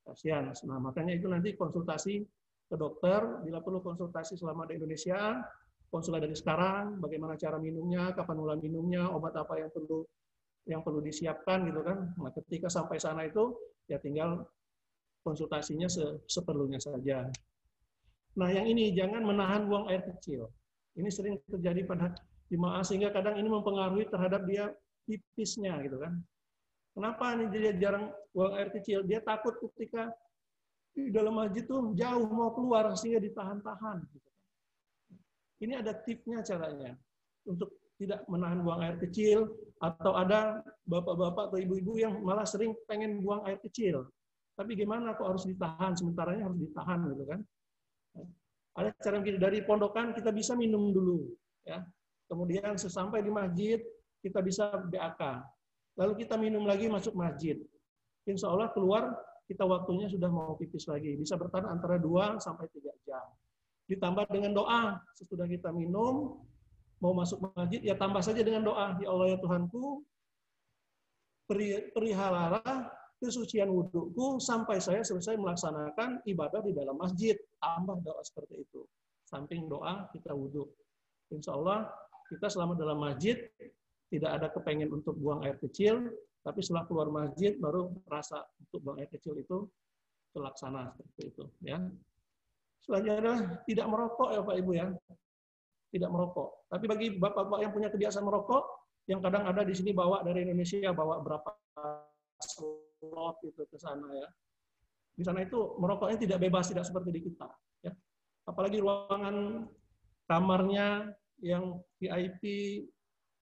Kasihan. Nah, makanya itu nanti konsultasi ke dokter, bila perlu konsultasi selama di Indonesia, konsul dari sekarang, bagaimana cara minumnya, kapan mulai minumnya, obat apa yang perlu disiapkan gitu kan. Nah, ketika sampai sana itu ya tinggal konsultasinya seperlunya saja. Nah, yang ini jangan menahan buang air kecil. Ini sering terjadi pada jemaah sehingga kadang ini mempengaruhi terhadap dia pipisnya gitu kan. Kenapa nih dia jarang buang air kecil? Dia takut ketika di dalam masjid tuh jauh mau keluar sehingga ditahan-tahan gitu. Ini ada tipsnya caranya untuk tidak menahan buang air kecil, atau ada bapak-bapak atau ibu-ibu yang malah sering pengen buang air kecil. Tapi gimana kok harus ditahan, sementaranya harus ditahan gitu kan. Ada cara dari pondokan kita bisa minum dulu, ya. Kemudian sesampai di masjid kita bisa BAK. Lalu kita minum lagi masuk masjid. Insya Allah keluar kita waktunya sudah mau pipis lagi. Bisa bertahan antara 2 sampai 3 jam. Ditambah dengan doa sesudah kita minum, mau masuk masjid, ya tambah saja dengan doa. Ya Allah ya Tuhanku, perihalalah kesucian wudhuku sampai saya selesai melaksanakan ibadah di dalam masjid. Tambah doa seperti itu. Samping doa, kita wudhu. Insya Allah, kita selama dalam masjid, tidak ada kepengen untuk buang air kecil, tapi setelah keluar masjid, baru rasa untuk buang air kecil itu terlaksana seperti itu. Ya. Selanjutnya adalah tidak merokok ya Pak Ibu ya. Tidak merokok. Tapi bagi bapak-bapak yang punya kebiasaan merokok, yang kadang ada di sini bawa dari Indonesia, bawa berapa slot itu ke sana ya. Di sana itu merokoknya tidak bebas, tidak seperti di kita. Ya. Apalagi ruangan kamarnya yang VIP,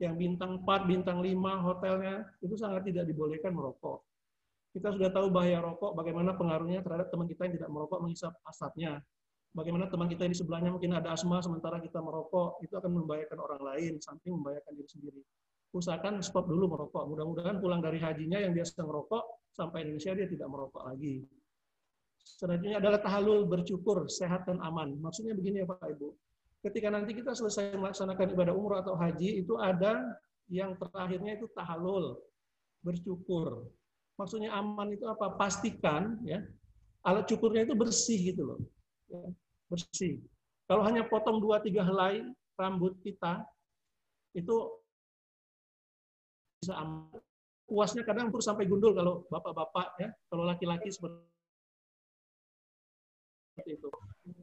yang bintang 4, bintang 5 hotelnya, itu sangat tidak dibolehkan merokok. Kita sudah tahu bahaya rokok, bagaimana pengaruhnya terhadap teman kita yang tidak merokok menghisap asapnya. Bagaimana teman kita di sebelahnya mungkin ada asma sementara kita merokok, itu akan membahayakan orang lain, samping membahayakan diri sendiri. Usahakan stop dulu merokok. Mudah-mudahan pulang dari hajinya yang biasa merokok, sampai Indonesia dia tidak merokok lagi. Selanjutnya adalah tahallul, bersyukur, sehat dan aman. Maksudnya begini ya Pak Ibu, ketika nanti kita selesai melaksanakan ibadah umroh atau haji, itu ada yang terakhirnya itu tahallul, bersyukur. Maksudnya aman itu apa? Pastikan ya alat cukurnya itu bersih gitu loh. Ya, bersih. Kalau hanya potong 2-3 helai rambut kita, itu bisa aman. Kuasnya kadang pun sampai gundul kalau bapak-bapak ya, kalau laki-laki seperti itu.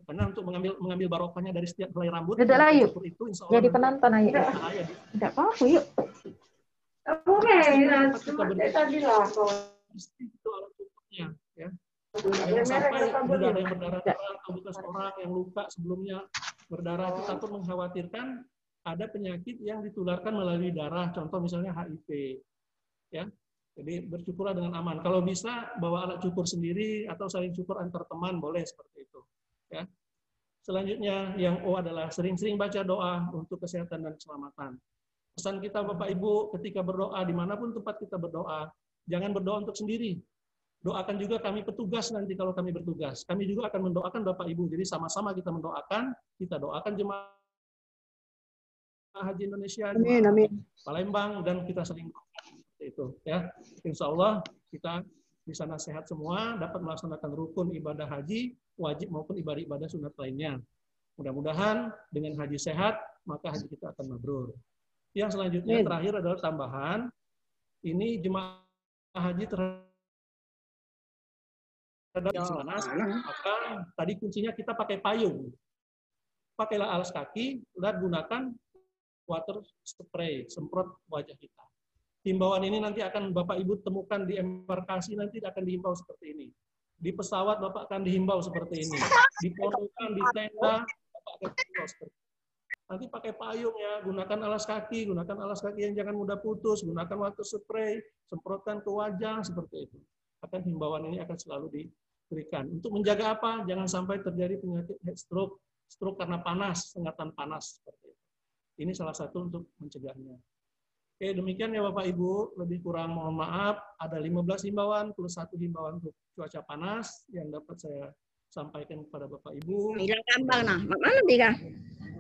Karena untuk mengambil barokahnya dari setiap helai rambut itu insya Allah jadi penonton ayo. Tidak apa-apa yuk. Itu alat cukurnya ya. Jangan sampai sudah ada yang berdarah atau bekas orang yang luka sebelumnya berdarah, itu takut mengkhawatirkan ada penyakit yang ditularkan melalui darah, contoh misalnya HIV. Ya, jadi bersyukurlah dengan aman. Kalau bisa bawa alat cukur sendiri atau saling cukur antar teman boleh seperti itu. Ya. Selanjutnya yang O adalah sering-sering baca doa untuk kesehatan dan keselamatan. Pesan kita Bapak Ibu ketika berdoa dimanapun tempat kita berdoa, jangan berdoa untuk sendiri. Doakan juga kami petugas nanti kalau kami bertugas. Kami juga akan mendoakan Bapak Ibu. Jadi sama-sama kita mendoakan, kita doakan jemaah haji Indonesia, amin. Palembang, dan kita saling itu ya. Insya Allah kita di sana sehat semua, dapat melaksanakan rukun ibadah haji wajib maupun ibadah sunat lainnya. Mudah-mudahan dengan haji sehat maka haji kita akan mabrur. Yang selanjutnya terakhir adalah tambahan, ini jemaah haji terhadap panas, maka tadi kuncinya kita pakai payung. Pakailah alas kaki dan gunakan water spray, semprot wajah kita. Himbauan ini nanti akan Bapak Ibu temukan di embarkasi, nanti akan dihimbau seperti ini. Di pesawat Bapak akan dihimbau seperti ini. Di pondokan, di tenda, Bapak akan dihimbau seperti ini. Nanti pakai payung ya, gunakan alas kaki yang jangan mudah putus, gunakan water spray, semprotkan ke wajah, seperti itu. Akan himbauan ini akan selalu diberikan. Untuk menjaga apa? Jangan sampai terjadi penyakit heat stroke, stroke karena panas, sengatan panas, seperti itu. Ini salah satu untuk mencegahnya. Oke, demikian ya Bapak Ibu. Lebih kurang mohon maaf. Ada 15 himbauan plus 1 himbauan untuk cuaca panas yang dapat saya sampaikan kepada Bapak Ibu. Bilang gampang nah, mana tiga?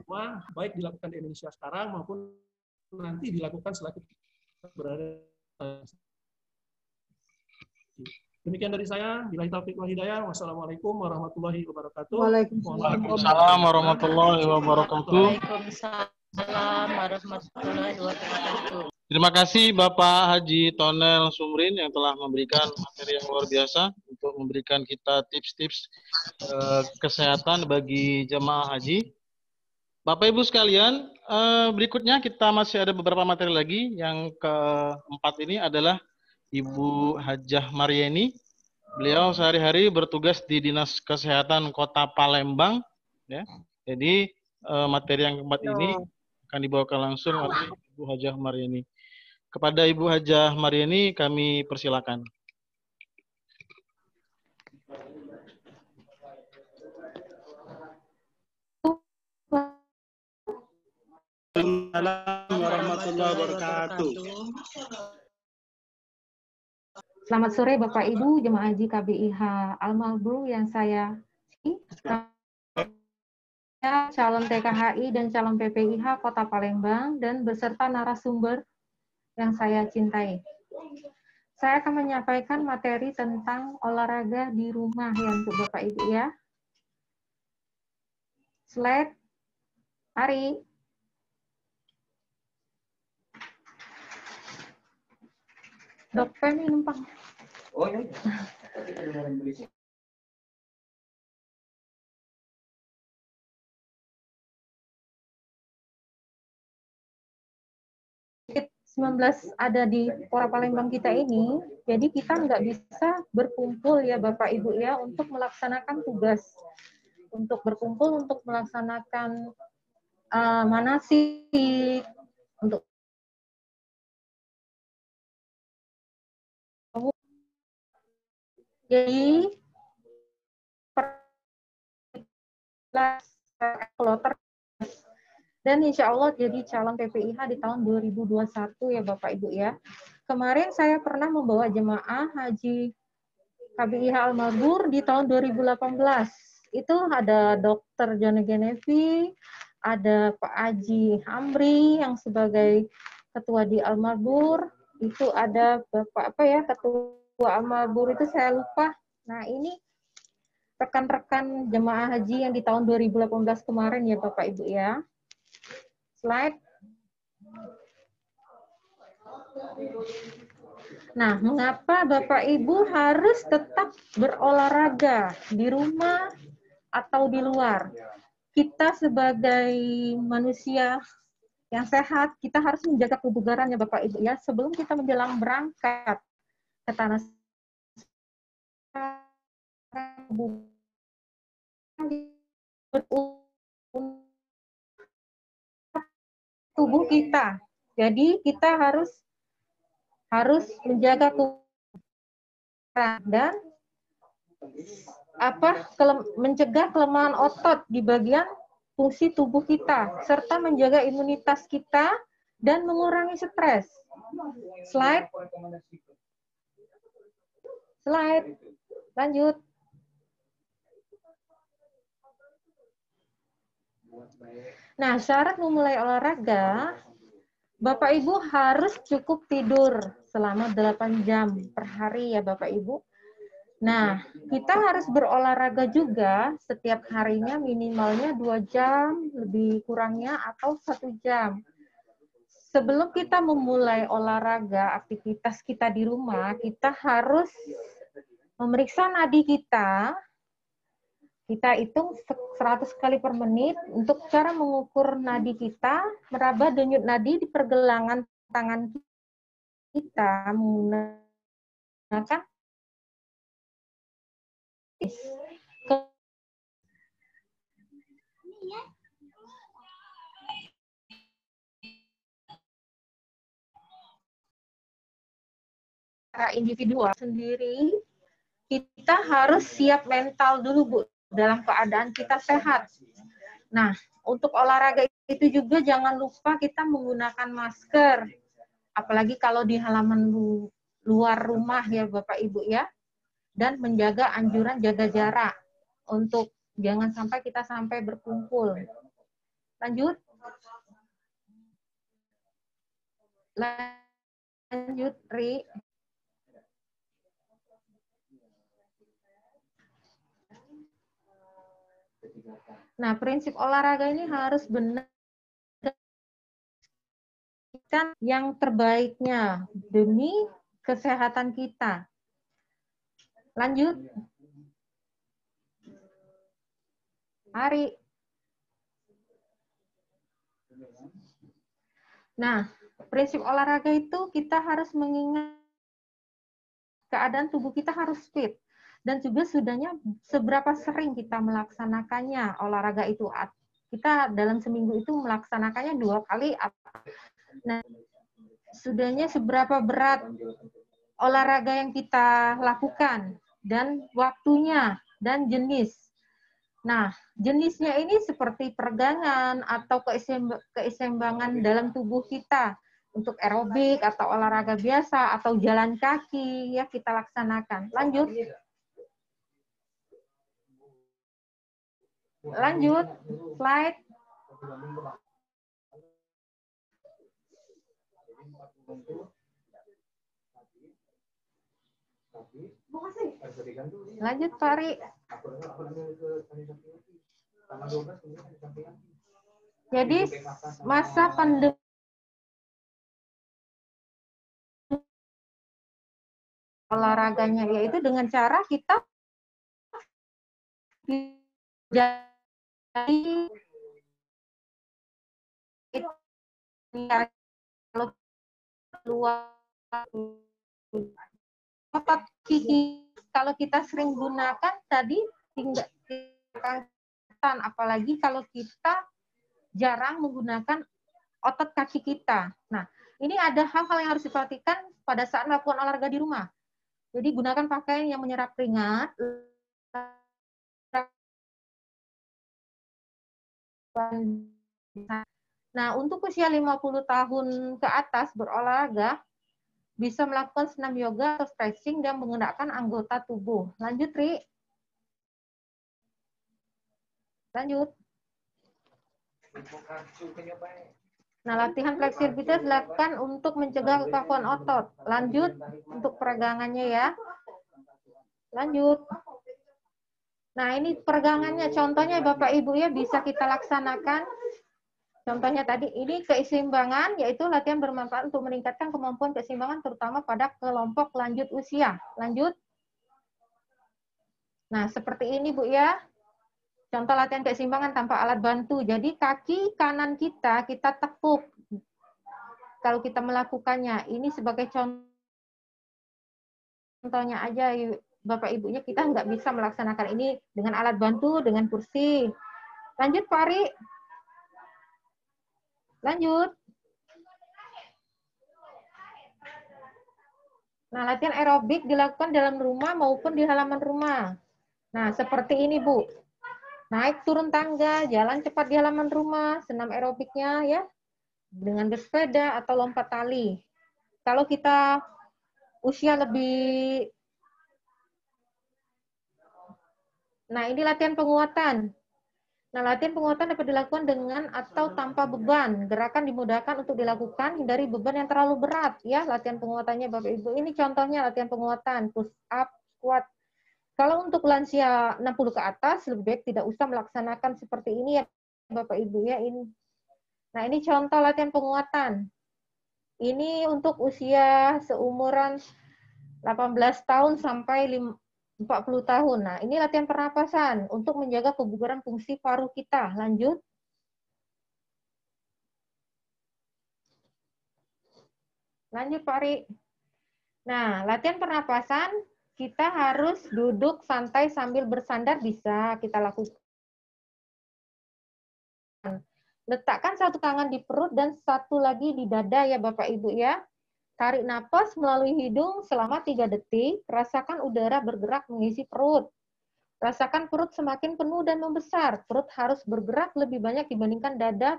Semua baik dilakukan di Indonesia sekarang maupun nanti dilakukan setelah kita berada. Demikian dari saya. Billahi taufiq wal hidayah. Wassalamualaikum warahmatullahi wabarakatuh. Waalaikumsalam warahmatullahi wabarakatuh. Waalaikumsalam warahmatullahi wabarakatuh. Terima kasih Bapak Haji Tonel Sumrin yang telah memberikan materi yang luar biasa untuk memberikan kita tips-tips kesehatan bagi jemaah haji. Bapak Ibu sekalian, berikutnya kita masih ada beberapa materi lagi. Yang keempat ini adalah Ibu Hajah Maryeni. Beliau sehari-hari bertugas di Dinas Kesehatan Kota Palembang. Ya. Jadi materi yang keempat ini akan dibawakan langsung oleh Ibu Hajah Maryeni. Kepada Ibu Hajah Maryeni kami persilakan. Assalamualaikum warahmatullahi wabarakatuh. Selamat sore Bapak Ibu jemaah haji KBIH Al-Mabrur yang saya calon TKHI dan calon PPIH Kota Palembang dan beserta narasumber yang saya cintai. Saya akan menyampaikan materi tentang olahraga di rumah ya untuk Bapak Ibu ya. Slide. Ari. Dokter ini numpang. Oh iya. COVID-19 ada di Kota Palembang kita ini, jadi kita nggak bisa berkumpul ya Bapak Ibu ya untuk melaksanakan tugas, untuk berkumpul untuk melaksanakan manasik, untuk jadi kloter dan insya Allah jadi calon PPIH di tahun 2021 ya Bapak Ibu ya. Kemarin saya pernah membawa jemaah haji KBIH Al-Mabrur di tahun 2018. Itu ada Dr. Jone Genevi, ada Pak Haji Amri yang sebagai ketua di Al-Mabrur, itu ada Bapak apa ya ketua Al-Mabrur itu saya lupa. Nah ini rekan-rekan jemaah haji yang di tahun 2018 kemarin ya Bapak Ibu ya. Slide. Nah, mengapa Bapak Ibu harus tetap berolahraga di rumah atau di luar? Kita sebagai manusia yang sehat, kita harus menjaga kebugaran ya Bapak Ibu ya sebelum kita menjelang berangkat ke tanah tubuh kita. Jadi kita harus menjaga kebugaran dan mencegah kelemahan otot di bagian fungsi tubuh kita serta menjaga imunitas kita dan mengurangi stres. Slide. Lanjut. Nah, syarat memulai olahraga, Bapak Ibu harus cukup tidur selama 8 jam per hari ya Bapak Ibu. Nah, kita harus berolahraga juga setiap harinya minimalnya 2 jam, lebih kurangnya atau 1 jam. Sebelum kita memulai olahraga, aktivitas kita di rumah, kita harus memeriksa nadi kita. Kita hitung 100 kali per menit untuk cara mengukur nadi kita, meraba denyut nadi di pergelangan tangan kita menggunakan secara individual sendiri. Kita harus siap mental dulu Bu, dalam keadaan kita sehat. Nah, untuk olahraga itu juga jangan lupa kita menggunakan masker. apalagi kalau di halaman luar rumah ya Bapak Ibu ya. Dan menjaga anjuran jaga jarak untuk jangan sampai kita sampai berkumpul. Lanjut. Lanjut, Ri. Nah, prinsip olahraga ini harus benar yang terbaiknya demi kesehatan kita. Lanjut. Ari. Nah, prinsip olahraga itu kita harus mengingat keadaan tubuh kita harus fit. Dan juga sudahnya seberapa sering kita melaksanakannya olahraga itu. Kita dalam seminggu itu melaksanakannya 2 kali. Nah, sudahnya seberapa berat olahraga yang kita lakukan dan waktunya dan jenis. Nah, jenisnya ini seperti peregangan atau keseimbangan dalam tubuh kita untuk aerobik atau olahraga biasa atau jalan kaki ya kita laksanakan. Lanjut. Lanjut. Slide. Lanjut, Pak Ari. Jadi masa pandemi olahraganya yaitu dengan cara kita jadi kalau keluar otot gigi kalau kita sering gunakan tadi tinggal apalagi kalau kita jarang menggunakan otot kaki kita. Nah, ini ada hal-hal yang harus diperhatikan pada saat melakukan olahraga di rumah. Jadi gunakan pakaian yang menyerap keringat. Nah, untuk usia 50 tahun ke atas berolahraga bisa melakukan senam yoga atau stretching dan menggunakan anggota tubuh. Lanjut, Ri. Lanjut. Nah, latihan fleksibilitas dilakukan untuk mencegah kekakuan otot. Lanjut untuk peregangannya ya. Lanjut. Nah, ini peregangannya. Contohnya Bapak Ibu ya bisa kita laksanakan. Contohnya tadi ini keseimbangan, yaitu latihan bermanfaat untuk meningkatkan kemampuan keseimbangan terutama pada kelompok lanjut usia. Lanjut. Nah, seperti ini Bu ya. Contoh latihan keseimbangan tanpa alat bantu. Jadi kaki kanan kita tekuk. Kalau kita melakukannya, ini sebagai contohnya aja Bapak Ibunya, kita nggak bisa melaksanakan ini dengan alat bantu, dengan kursi. Lanjut, Pak Ari. Lanjut. Nah, latihan aerobik dilakukan dalam rumah maupun di halaman rumah. Nah, seperti ini, Bu. Naik turun tangga, jalan cepat di halaman rumah, senam aerobiknya ya, dengan bersepeda atau lompat tali. Kalau kita usia lebih... Nah, ini latihan penguatan. Nah, latihan penguatan dapat dilakukan dengan atau tanpa beban. Gerakan dimudahkan untuk dilakukan, hindari beban yang terlalu berat. Ya, latihan penguatannya Bapak Ibu. Ini contohnya latihan penguatan, push up, squat. Kalau untuk lansia 60 ke atas, lebih baik tidak usah melaksanakan seperti ini ya Bapak Ibu ya. Nah, ini contoh latihan penguatan. Ini untuk usia seumuran 18 tahun sampai 40 tahun. Nah, ini latihan pernapasan untuk menjaga kebugaran fungsi paru kita. Lanjut. Lanjut, Pak Ari. Nah, latihan pernapasan, kita harus duduk santai sambil bersandar bisa kita lakukan. Letakkan satu tangan di perut dan satu lagi di dada ya Bapak Ibu ya. Tarik napas melalui hidung selama 3 detik, rasakan udara bergerak mengisi perut. Rasakan perut semakin penuh dan membesar. Perut harus bergerak lebih banyak dibandingkan dada.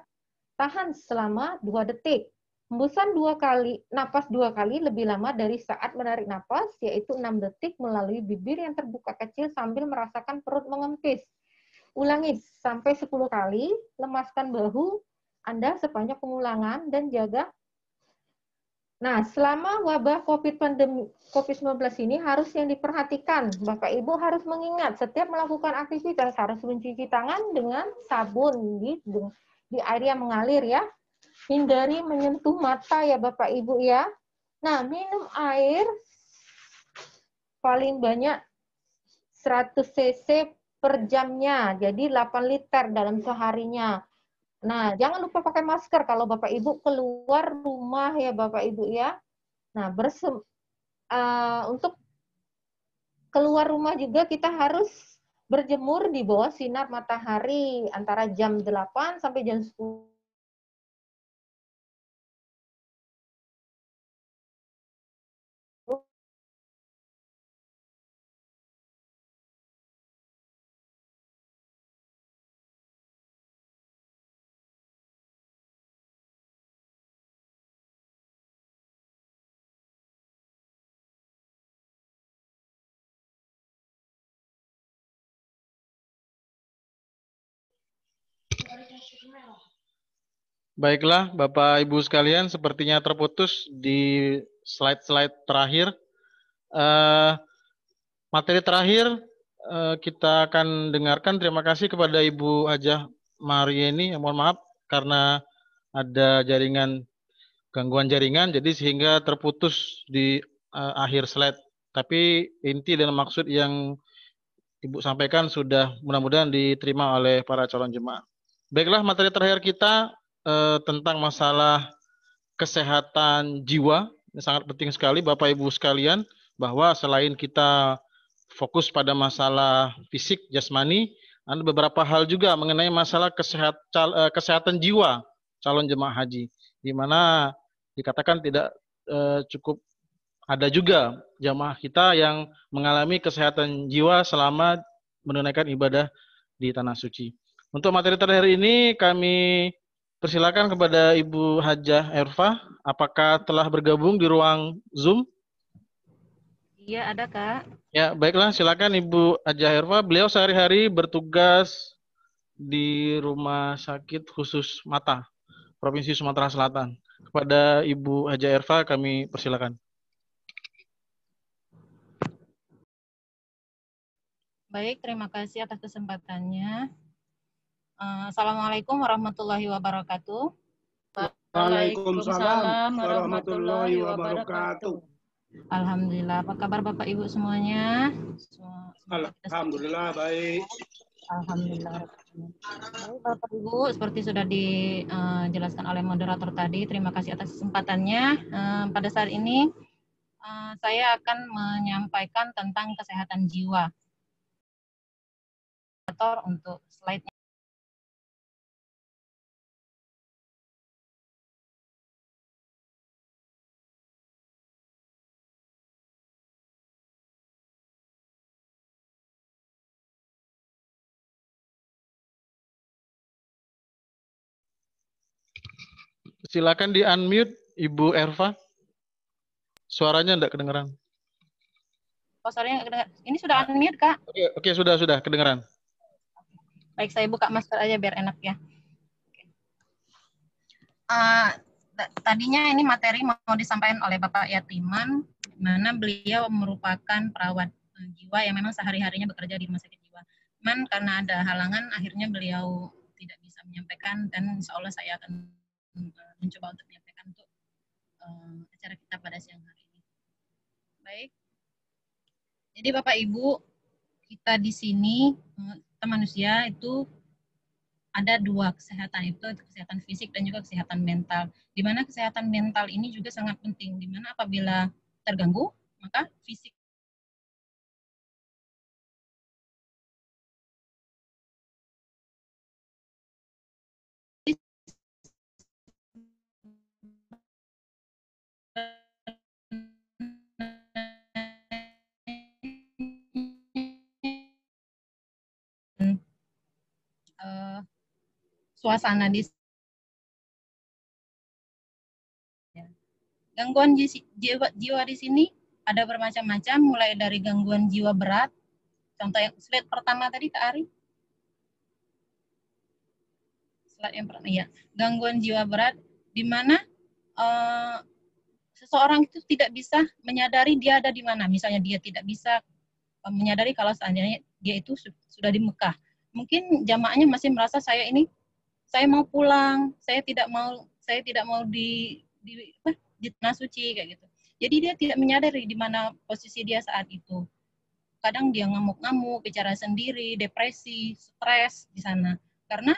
Tahan selama 2 detik. Hembusan 2 kali, napas 2 kali lebih lama dari saat menarik napas, yaitu 6 detik melalui bibir yang terbuka kecil sambil merasakan perut mengempis. Ulangi sampai 10 kali, lemaskan bahu Anda sepanjang pengulangan dan jaga. Nah, selama wabah COVID-19 ini harus yang diperhatikan. Bapak Ibu harus mengingat setiap melakukan aktivitas harus mencuci tangan dengan sabun di air yang mengalir ya. Hindari menyentuh mata ya Bapak Ibu ya. Nah, minum air paling banyak 100 cc per jamnya. Jadi 8 liter dalam seharinya. Nah, jangan lupa pakai masker kalau Bapak Ibu keluar rumah ya Bapak Ibu ya. Nah, untuk keluar rumah juga kita harus berjemur di bawah sinar matahari antara jam 8 sampai jam 10. Baiklah, Bapak Ibu sekalian, sepertinya terputus di slide-slide terakhir. Materi terakhir kita akan dengarkan. Terima kasih kepada Ibu Hajah Marieni. Mohon maaf karena ada gangguan jaringan, jadi sehingga terputus di akhir slide. Tapi inti dan maksud yang Ibu sampaikan sudah mudah-mudahan diterima oleh para calon jemaah. Baiklah, materi terakhir kita tentang masalah kesehatan jiwa. Ini sangat penting sekali Bapak Ibu sekalian, bahwa selain kita fokus pada masalah fisik jasmani, ada beberapa hal juga mengenai masalah kesehatan jiwa calon jemaah haji, di mana dikatakan tidak cukup ada juga jamaah kita yang mengalami kesehatan jiwa selama menunaikan ibadah di tanah suci. Untuk materi terakhir ini kami persilakan kepada Ibu Hajah Erfa. Apakah telah bergabung di ruang Zoom? Iya, ada Kak. Ya, baiklah, silakan Ibu Hajah Erfa. Beliau sehari-hari bertugas di Rumah Sakit Khusus Mata, Provinsi Sumatera Selatan. Kepada Ibu Hajah Erfa kami persilakan. Baik, terima kasih atas kesempatannya. Assalamualaikum warahmatullahi wabarakatuh. Waalaikumsalam warahmatullahi wabarakatuh. Alhamdulillah, apa kabar Bapak Ibu semuanya? Alhamdulillah baik. Alhamdulillah. Baik, Bapak Ibu, seperti sudah dijelaskan oleh moderator tadi, terima kasih atas kesempatannya. Pada saat ini saya akan menyampaikan tentang kesehatan jiwa. Untuk slide-nya. Silakan di-unmute Ibu Erva. Suaranya enggak kedengeran. Oh, suaranya kedengeran. Ini sudah unmute, Kak? Oke, sudah kedengeran. Baik, saya buka masker aja biar enak ya. Tadinya ini materi mau disampaikan oleh Bapak Yatiman, di mana beliau merupakan perawat jiwa yang memang sehari-harinya bekerja di rumah sakit jiwa. Cuman karena ada halangan, akhirnya beliau tidak bisa menyampaikan, dan insya Allah saya akan mencoba untuk menyampaikan untuk acara kita pada siang hari ini. Baik. Jadi Bapak Ibu, kita di sini, kita manusia itu ada dua kesehatan, itu kesehatan fisik dan juga kesehatan mental. Di mana kesehatan mental ini juga sangat penting, di mana apabila terganggu, maka fisik suasana di Gangguan jiwa di sini ada bermacam-macam, mulai dari gangguan jiwa berat. Contoh yang slide pertama tadi, Kak Ari. Slide yang pertama, ya. Gangguan jiwa berat, di mana seseorang itu tidak bisa menyadari dia ada di mana. Misalnya dia tidak bisa menyadari kalau seandainya dia itu sudah di Mekah. Mungkin jamaahnya masih merasa saya mau pulang, saya tidak mau di tanah suci kayak gitu. Jadi dia tidak menyadari di mana posisi dia saat itu. Kadang dia ngamuk-ngamuk, bicara sendiri, depresi, stres di sana. Karena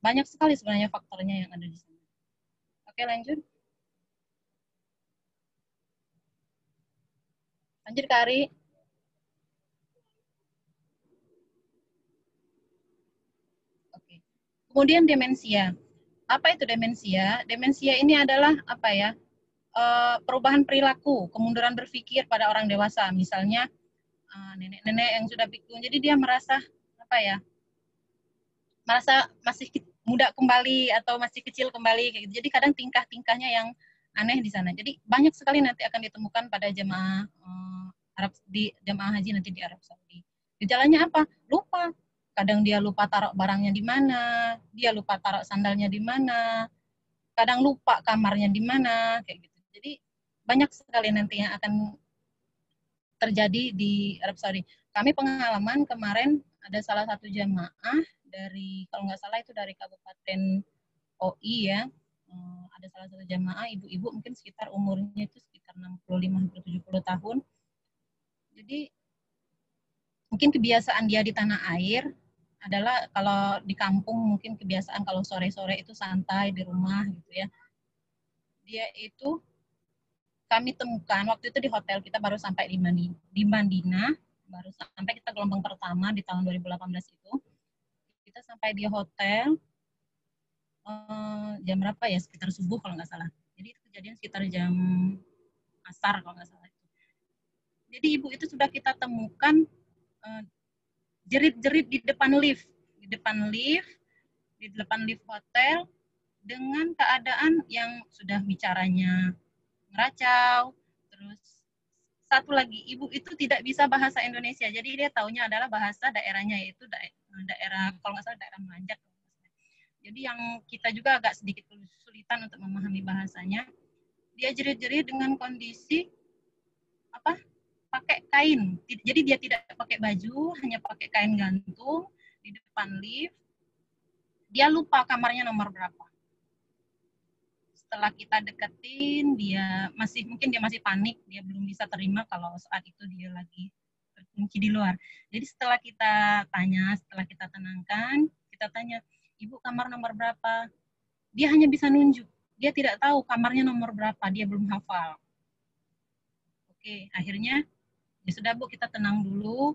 banyak sekali sebenarnya faktornya yang ada di sana. Oke, lanjut. Lanjut, Kak Ari. Oke. Kemudian demensia. Apa itu demensia? Demensia ini adalah apa ya? Perubahan perilaku, kemunduran berpikir pada orang dewasa. Misalnya nenek-nenek yang sudah pikun. Jadi dia merasa apa ya? Merasa masih muda kembali atau masih kecil kembali kayak gitu. Jadi kadang tingkah-tingkahnya yang aneh di sana. Jadi banyak sekali nanti akan ditemukan pada jemaah jemaah haji nanti di Arab Saudi. Gejalanya apa? Lupa. Kadang dia lupa taruh barangnya di mana, dia lupa taruh sandalnya di mana, kadang lupa kamarnya di mana, kayak gitu. Jadi banyak sekali nanti yang akan terjadi di Arab Saudi. Kami pengalaman kemarin ada salah satu jamaah dari, kalau nggak salah itu dari Kabupaten OI ya, ada salah satu jamaah ibu-ibu mungkin sekitar umurnya itu sekitar 65-70 tahun. Jadi mungkin kebiasaan dia di tanah air adalah kalau di kampung mungkin kebiasaan kalau sore-sore itu santai di rumah gitu ya. Dia itu kami temukan waktu itu di hotel, kita baru sampai di Madinah, baru sampai kita gelombang pertama di tahun 2018 itu. Kita sampai di hotel jam berapa ya, sekitar subuh kalau nggak salah. Jadi itu kejadian sekitar jam asar kalau nggak salah. Jadi ibu itu sudah kita temukan jerit-jerit di depan lift hotel dengan keadaan yang sudah bicaranya ngeracau. Terus satu lagi, ibu itu tidak bisa bahasa Indonesia, jadi dia taunya adalah bahasa daerahnya, yaitu daerah kalau nggak salah daerah Manjak. Jadi yang kita juga agak sedikit kesulitan untuk memahami bahasanya. Dia jerit-jerit dengan kondisi apa? Pakai kain. Jadi dia tidak pakai baju, hanya pakai kain gantung di depan lift. Dia lupa kamarnya nomor berapa. Setelah kita deketin, mungkin dia masih panik, dia belum bisa terima kalau saat itu dia lagi terkunci di luar. Jadi setelah kita tenangkan, kita tanya, Ibu kamar nomor berapa? Dia hanya bisa nunjuk. Dia tidak tahu kamarnya nomor berapa, dia belum hafal. Oke, akhirnya ya sudah Bu, kita tenang dulu.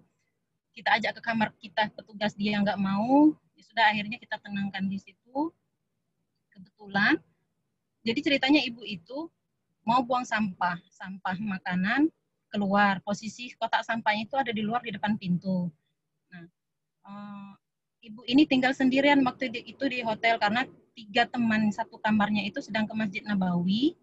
Kita ajak ke kamar kita, petugas dia nggak mau. Ya sudah, akhirnya kita tenangkan di situ. Kebetulan, jadi ceritanya ibu itu mau buang sampah makanan keluar. Posisi kotak sampahnya itu ada di luar di depan pintu. Nah, ibu ini tinggal sendirian waktu itu di hotel karena 3 teman satu kamarnya itu sedang ke Masjid Nabawi.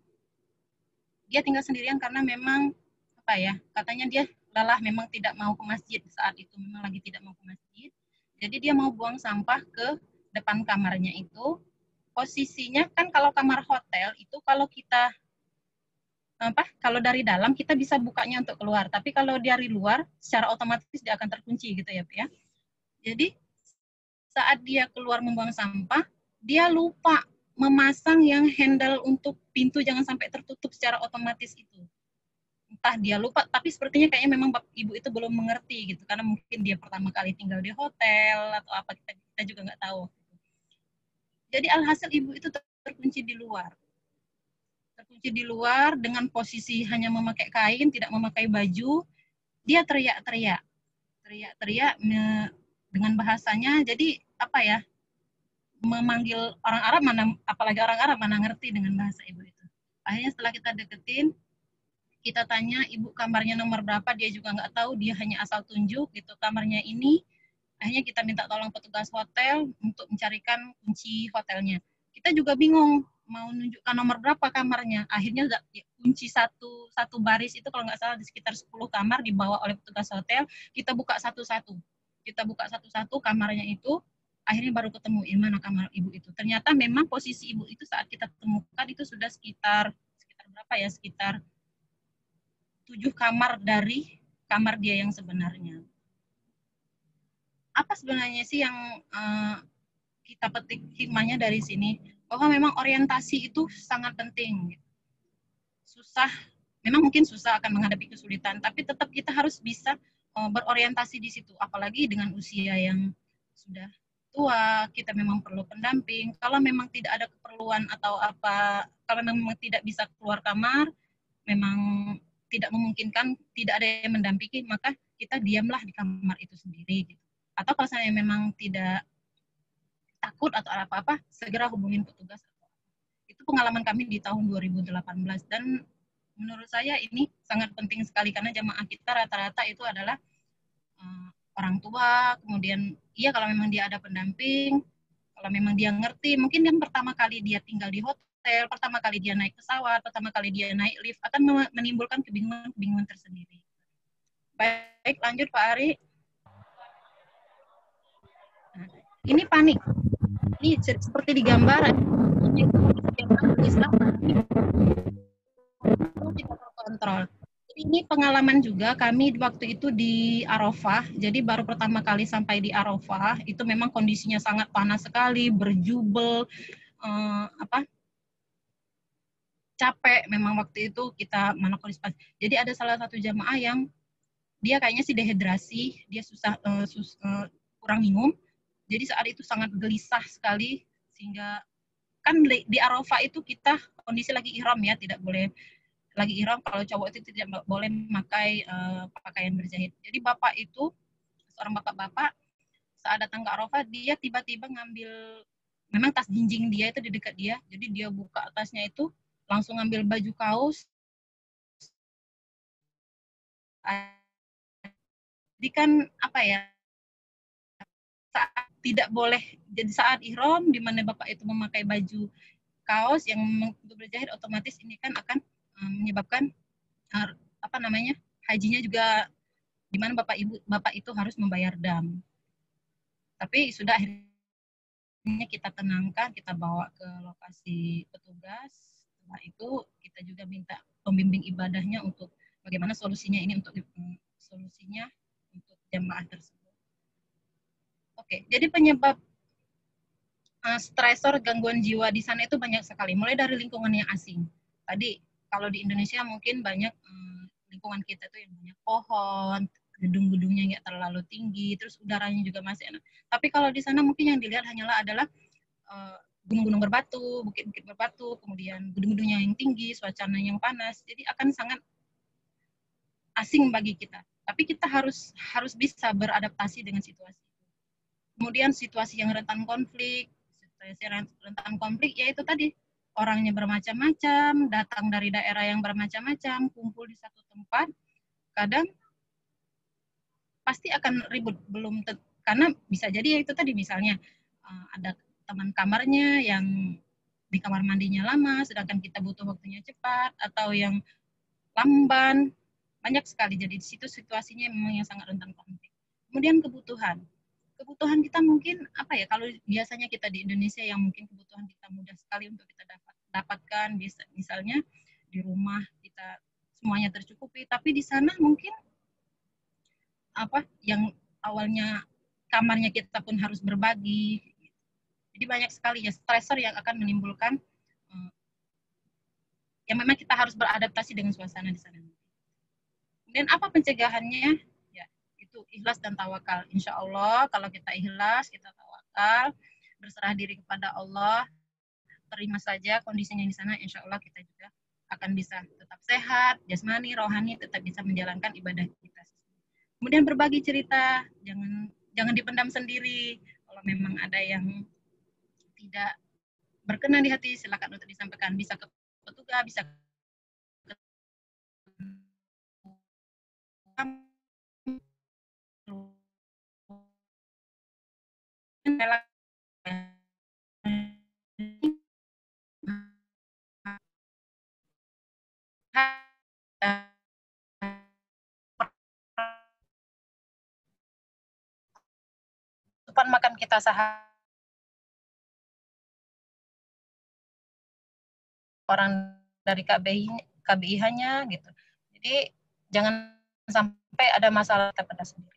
Dia tinggal sendirian karena memang apa ya, katanya dia lelah, memang tidak mau ke masjid saat itu, memang lagi tidak mau ke masjid. Jadi dia mau buang sampah ke depan kamarnya itu. Posisinya kan kalau kamar hotel itu kalau kita kalau dari dalam kita bisa bukanya untuk keluar, tapi kalau dari luar secara otomatis dia akan terkunci gitu ya, Pak ya. Jadi saat dia keluar membuang sampah, dia lupa memasang yang handle untuk pintu jangan sampai tertutup secara otomatis itu. Entah dia lupa, tapi sepertinya kayaknya memang ibu itu belum mengerti gitu, karena mungkin dia pertama kali tinggal di hotel atau apa, kita juga nggak tahu. Jadi alhasil ibu itu terkunci di luar. Terkunci di luar dengan posisi hanya memakai kain, tidak memakai baju. Dia teriak-teriak dengan bahasanya. Jadi apa ya? Memanggil orang Arab mana, apalagi orang Arab mana ngerti dengan bahasa ibu itu. Akhirnya setelah kita deketin, kita tanya ibu kamarnya nomor berapa, dia juga nggak tahu, dia hanya asal tunjuk gitu kamarnya ini. Akhirnya kita minta tolong petugas hotel untuk mencarikan kunci hotelnya. Kita juga bingung, mau nunjukkan nomor berapa kamarnya. Akhirnya kunci satu baris itu kalau nggak salah di sekitar 10 kamar dibawa oleh petugas hotel. Kita buka satu-satu. Kita buka satu-satu kamarnya itu. Akhirnya baru ketemu mana kamar ibu itu. Ternyata memang posisi ibu itu saat kita temukan itu sudah sekitar berapa ya? Sekitar 7 kamar dari kamar dia yang sebenarnya. Apa sebenarnya sih yang kita petik hikmahnya dari sini? Bahwa memang orientasi itu sangat penting. Susah, memang mungkin susah akan menghadapi kesulitan, tapi tetap kita harus bisa berorientasi di situ. Apalagi dengan usia yang sudah tua, kita memang perlu pendamping. Kalau memang tidak ada keperluan atau apa, kalau memang tidak bisa keluar kamar, memang tidak memungkinkan, tidak ada yang mendampingi, maka kita diamlah di kamar itu sendiri. Gitu. Atau kalau saya memang tidak takut atau apa-apa, segera hubungin petugas. Itu pengalaman kami di tahun 2018 dan menurut saya ini sangat penting sekali karena jamaah kita rata-rata itu adalah orang tua, kemudian iya kalau memang dia ada pendamping, kalau memang dia ngerti, mungkin yang pertama kali dia tinggal di hotel, pertama kali dia naik pesawat, pertama kali dia naik lift akan menimbulkan kebingungan tersendiri. Baik, lanjut Pak Ari. Nah, ini panik. Ini seperti di gambar tidak terkontrol. Jadi ini pengalaman juga kami waktu itu di Arafah. Jadi baru pertama kali sampai di Arafah itu memang kondisinya sangat panas sekali, berjubel, capek. Memang waktu itu kita mana kondisi. Jadi ada salah satu jamaah yang dia kayaknya sih dehidrasi, dia kurang minum. Jadi saat itu sangat gelisah sekali sehingga kan di Arafah itu kita kondisi lagi ihram ya, tidak boleh lagi ihram, kalau cowok itu tidak boleh memakai pakaian berjahit. Jadi bapak itu, seorang bapak-bapak, saat datang ke Arafah, dia tiba-tiba ngambil, memang tas jinjing dia itu di dekat dia, jadi dia buka tasnya itu, langsung ngambil baju kaos. Jadi kan, apa ya, saat tidak boleh, jadi saat ihram, di mana bapak itu memakai baju kaos yang untuk berjahit, otomatis ini kan akan menyebabkan hajinya juga di mana bapak itu harus membayar dam. Tapi sudah akhirnya kita tenangkan, kita bawa ke lokasi petugas. Setelah itu kita juga minta pembimbing ibadahnya untuk bagaimana solusinya ini untuk jamaah tersebut. Oke, jadi penyebab stresor gangguan jiwa di sana itu banyak sekali, mulai dari lingkungan yang asing. Tadi kalau di Indonesia mungkin banyak lingkungan kita itu yang banyak pohon, gedung-gedungnya nggak terlalu tinggi, terus udaranya juga masih enak. Tapi kalau di sana mungkin yang dilihat hanyalah adalah gunung-gunung berbatu, bukit-bukit berbatu, kemudian gedung-gedungnya yang tinggi, suasana yang panas, jadi akan sangat asing bagi kita. Tapi kita harus bisa beradaptasi dengan situasi. Kemudian situasi yang rentan konflik, yaitu tadi orangnya bermacam-macam, datang dari daerah yang bermacam-macam, kumpul di satu tempat, kadang pasti akan ribut, karena bisa jadi itu tadi misalnya ada teman kamarnya yang di kamar mandinya lama, sedangkan kita butuh waktunya cepat, atau yang lamban, banyak sekali. Jadi di situ situasinya memang yang sangat rentan konflik. Kemudian kebutuhan kita mungkin apa ya, kalau biasanya kita di Indonesia yang mungkin kebutuhan kita mudah sekali untuk kita dapatkan, misalnya di rumah kita semuanya tercukupi, tapi di sana mungkin yang awalnya kamarnya kita pun harus berbagi. Jadi banyak sekali ya stresor yang akan menimbulkan yang memang kita harus beradaptasi dengan suasana di sana. Kemudian apa pencegahannya? Itu ikhlas dan tawakal. Insya Allah kalau kita ikhlas, kita tawakal, berserah diri kepada Allah, terima saja kondisinya di sana, insya Allah kita juga akan bisa tetap sehat, jasmani, rohani, tetap bisa menjalankan ibadah kita. Kemudian berbagi cerita, jangan dipendam sendiri. Kalau memang ada yang tidak berkenan di hati, silakan untuk disampaikan. Bisa ke petugas, bisa ke asupan makan kita sehari orang dari KBIH-nya gitu. Jadi jangan sampai ada masalah kita pada sendiri.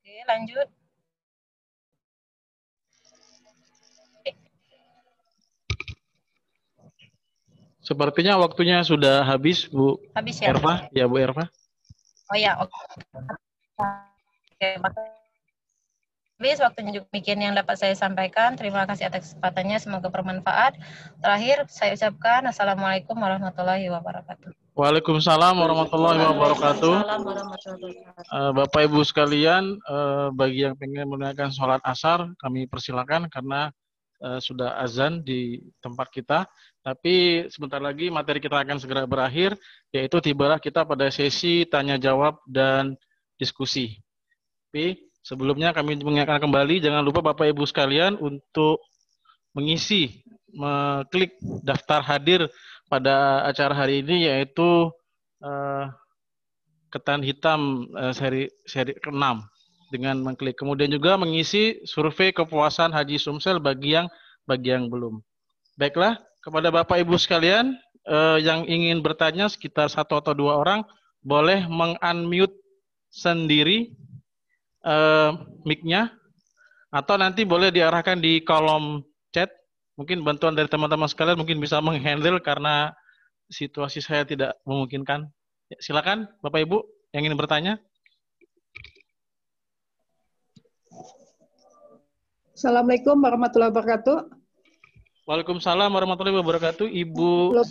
Oke, lanjut. Sepertinya waktunya sudah habis, Bu Habis ya? Erva. Ya, Bu Erva. Oh ya, oke. Habis waktunya juga demikian yang dapat saya sampaikan. Terima kasih atas kesempatannya, semoga bermanfaat. Terakhir, saya ucapkan Assalamualaikum warahmatullahi wabarakatuh. Waalaikumsalam warahmatullahi wabarakatuh. Bapak Ibu sekalian, bagi yang pengen menunaikan sholat asar, kami persilakan karena sudah azan di tempat kita. Tapi sebentar lagi materi kita akan segera berakhir, yaitu tibalah kita pada sesi tanya jawab dan diskusi. Tapi sebelumnya kami mengingatkan kembali, jangan lupa Bapak Ibu sekalian untuk mengklik daftar hadir pada acara hari ini, yaitu ketan hitam seri ke-6 dengan mengklik. Kemudian juga mengisi survei kepuasan Haji Sumsel bagi yang belum. Baiklah, kepada Bapak Ibu sekalian yang ingin bertanya sekitar 1 atau 2 orang, boleh meng-unmute sendiri mic-nya, atau nanti boleh diarahkan di kolom chat. Mungkin bantuan dari teman-teman sekalian mungkin bisa menghandle karena situasi saya tidak memungkinkan. Ya, silakan Bapak Ibu yang ingin bertanya. Assalamualaikum warahmatullahi wabarakatuh. Waalaikumsalam warahmatullahi wabarakatuh. Ibu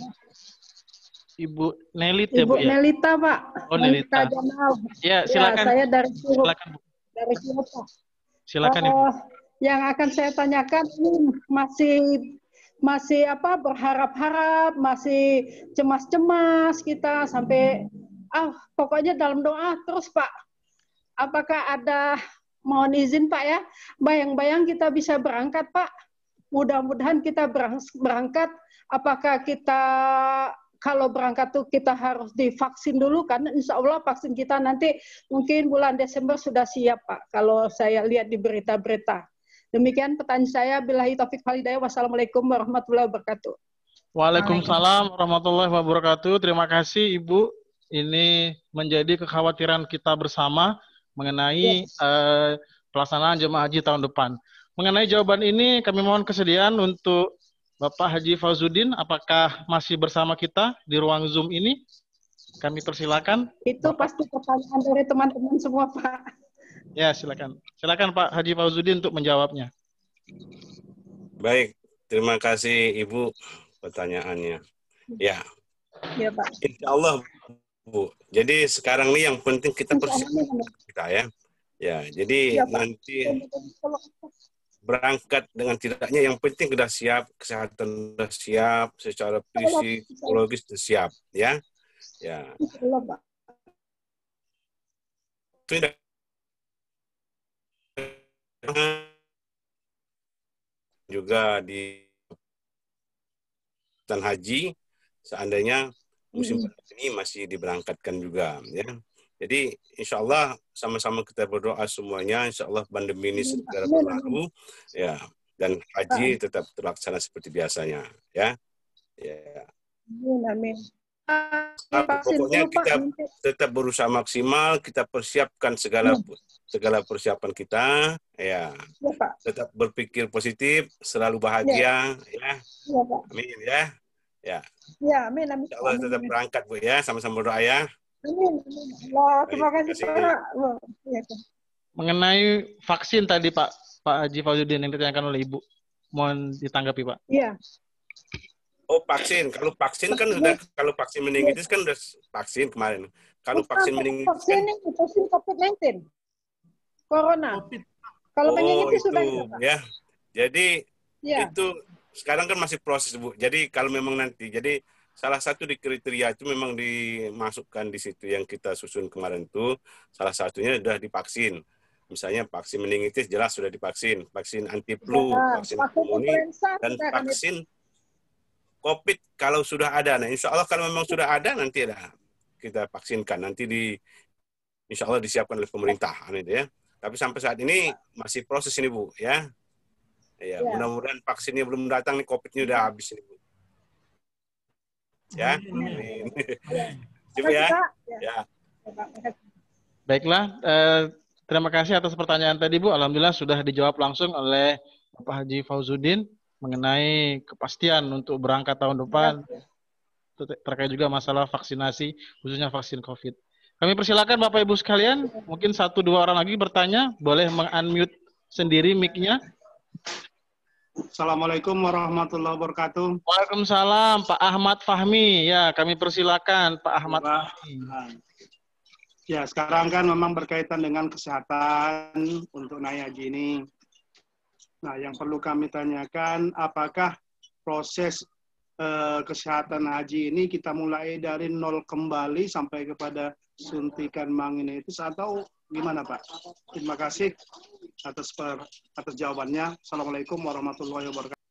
Nelit ya, Ibu Bu ya? Nelita, Pak. Oh, Nelita. Jamal. Ya, silakan. Ya, saya dari Surup. Silakan, Bu. Dari Surup, Pak. Silakan, Ibu. Yang akan saya tanyakan ini masih berharap-harap, masih cemas-cemas kita sampai pokoknya dalam doa terus, Pak. Apakah ada, mohon izin Pak ya, bayang-bayang kita bisa berangkat, Pak. Mudah-mudahan kita berangkat. Apakah kita kalau berangkat tuh kita harus divaksin dulu, karena insya Allah vaksin kita nanti mungkin bulan Desember sudah siap, Pak. Kalau saya lihat di berita-berita. Demikian pertanyaan saya. Billahi taufik wal hidayah. Wassalamualaikum warahmatullahi wabarakatuh. Waalaikumsalam warahmatullahi wabarakatuh. Terima kasih Ibu. Ini menjadi kekhawatiran kita bersama mengenai pelaksanaan jemaah haji tahun depan. Mengenai jawaban ini kami mohon kesediaan untuk Bapak Haji Fauzuddin, apakah masih bersama kita di ruang Zoom ini? Kami persilakan. Itu pasti pertanyaan dari teman-teman semua, Pak. Ya, silakan. Silakan Pak Haji Fauzuddin untuk menjawabnya. Baik, terima kasih Ibu pertanyaannya. Ya. Ya, Pak. Insya Allah, Bu. Jadi sekarang nih yang penting kita persiapkan kita ya. Ya, jadi nanti berangkat dengan tidaknya yang penting sudah siap, kesehatan sudah siap, secara fisik, psikologis sudah siap, ya. Ya. Tidak juga di dan haji seandainya musim ini masih diberangkatkan juga, ya. Jadi insya Allah sama-sama kita berdoa semuanya, insya Allah pandemi ini segera berlalu, ya, dan haji tetap terlaksana seperti biasanya, ya. Ya. Amin. Pokoknya kita tetap berusaha maksimal, kita persiapkan segala persiapan kita, ya. Tetap berpikir positif, selalu bahagia, ya. Amin, ya. Ya. Ya, amin, amin. Insya Allah tetap berangkat, Bu, ya, sama-sama berdoa, ya. Amin. Allah, terima kasih, Pak. Mengenai vaksin tadi Pak Haji Fauzuddin yang ditanyakan oleh Ibu, mohon ditanggapi Pak. Iya. Oh, vaksin. Kalau vaksin kan sudah, kalau vaksin meningitis kan sudah vaksin kemarin. Kalau vaksin meningitis vaksin ini vaksin COVID-19. Corona. Kalau meningitis sudah Pak. Ya. Jadi itu sekarang kan masih proses, Bu. Jadi kalau memang nanti, jadi salah satu di kriteria itu memang dimasukkan di situ yang kita susun kemarin itu, salah satunya sudah divaksin. Misalnya vaksin meningitis jelas sudah divaksin, vaksin anti flu, vaksin pneumonia, dan vaksin COVID kalau sudah ada. Nah, insya Allah kalau memang sudah ada nanti kita vaksinkan. Nanti insya Allah disiapkan oleh pemerintah, ya. Tapi sampai saat ini masih proses ini Bu, ya. Ya, mudah-mudahan vaksinnya belum datang nih, COVID-nya udah habis ini Bu. Ya, amin. Coba ya. Ya. Baiklah, terima kasih atas pertanyaan tadi Bu. Alhamdulillah sudah dijawab langsung oleh Bapak Haji Fauzuddin mengenai kepastian untuk berangkat tahun depan, terkait juga masalah vaksinasi, khususnya vaksin COVID. Kami persilakan Bapak Ibu sekalian, mungkin 1-2 orang lagi bertanya, boleh meng-unmute sendiri mic-nya. Assalamualaikum warahmatullahi wabarakatuh. Waalaikumsalam, Pak Ahmad Fahmi. Ya, kami persilakan Pak Ahmad Fahmi. Ya, sekarang kan memang berkaitan dengan kesehatan untuk naik haji ini. Nah, yang perlu kami tanyakan, apakah proses kesehatan haji ini kita mulai dari nol kembali sampai kepada suntikan magnetis atau gimana Pak? Terima kasih atas jawabannya. Assalamualaikum warahmatullahi wabarakatuh.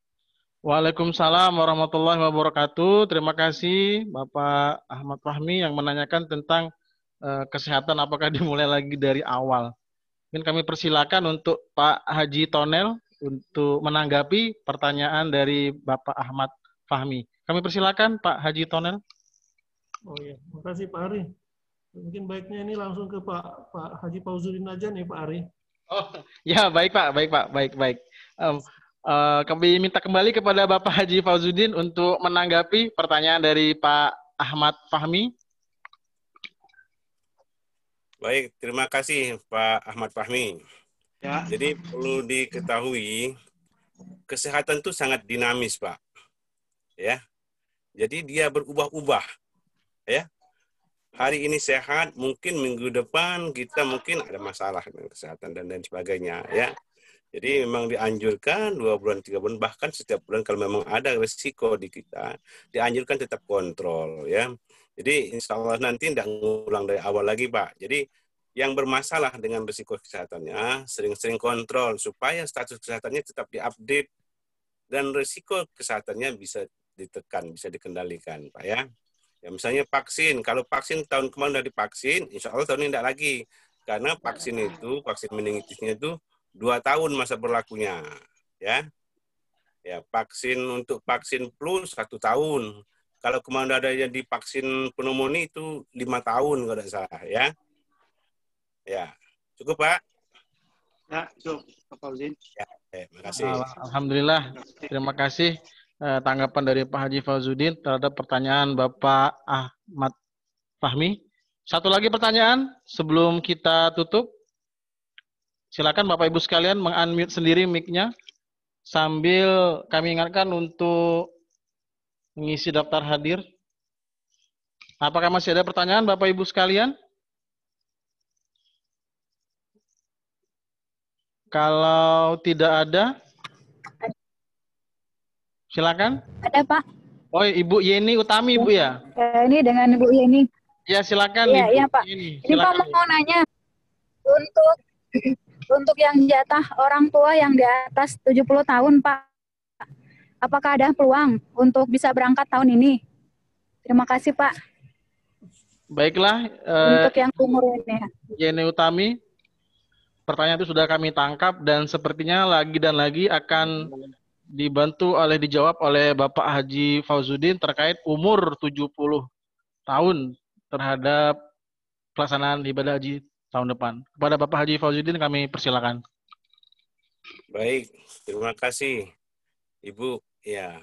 Waalaikumsalam warahmatullahi wabarakatuh. Terima kasih Bapak Ahmad Fahmi yang menanyakan tentang kesehatan apakah dimulai lagi dari awal. Mungkin kami persilakan untuk Pak Haji Tonel untuk menanggapi pertanyaan dari Bapak Ahmad Fahmi. Kami persilakan Pak Haji Tonel. Oh iya, makasih Pak Ari. Mungkin baiknya ini langsung ke Pak Haji Fauzuddin aja nih Pak Ari. Oh ya, baik Pak, baik. Kami minta kembali kepada Bapak Haji Fauzuddin untuk menanggapi pertanyaan dari Pak Ahmad Fahmi. Baik, terima kasih Pak Ahmad Fahmi. Ya. Jadi perlu diketahui kesehatan itu sangat dinamis, Pak. Ya. Jadi dia berubah-ubah. Ya. Hari ini sehat, mungkin minggu depan kita mungkin ada masalah dengan kesehatan dan lain sebagainya, ya. Jadi memang dianjurkan 2 bulan, 3 bulan, bahkan setiap bulan kalau memang ada risiko di kita, dianjurkan tetap kontrol, ya. Jadi insya Allah nanti tidak ngulang dari awal lagi, Pak. Jadi yang bermasalah dengan risiko kesehatannya, sering-sering kontrol supaya status kesehatannya tetap diupdate dan risiko kesehatannya bisa ditekan, bisa dikendalikan, Pak, ya. Ya misalnya vaksin, kalau vaksin tahun kemarin udah divaksin, insya Allah tahun ini tidak lagi. Karena vaksin itu, vaksin meningitisnya itu 2 tahun masa berlakunya, ya. Ya, vaksin untuk vaksin flu 1 tahun. Kalau kemarin ada yang divaksin pneumonia itu 5 tahun kalau tidak salah, ya. Ya, cukup Pak. Ya, cukup Pak Fauzin. Ya, terima kasih. Alhamdulillah, terima kasih tanggapan dari Pak Haji Fauzuddin terhadap pertanyaan Bapak Ahmad Fahmi. Satu lagi pertanyaan sebelum kita tutup. Silakan Bapak Ibu sekalian meng-unmute sendiri mic-nya sambil kami ingatkan untuk mengisi daftar hadir. Apakah masih ada pertanyaan Bapak Ibu sekalian? Kalau tidak ada, silakan. Ada Pak. Oh, Ibu Yeni Utami, Ibu ya? Ini dengan Ibu Yeni. Ya, silakan Iya, Ibu. iya Pak. Yeni, ini Pak mau nanya untuk yang jatah orang tua yang di atas 70 tahun Pak. Apakah ada peluang untuk bisa berangkat tahun ini? Terima kasih Pak. Baiklah. Untuk yang umur ini. Yeni Utami. Pertanyaan itu sudah kami tangkap dan sepertinya lagi dan lagi akan dijawab oleh Bapak Haji Fauzuddin terkait umur 70 tahun terhadap pelaksanaan ibadah haji tahun depan. Kepada Bapak Haji Fauzuddin kami persilakan. Baik, terima kasih Ibu. Ya,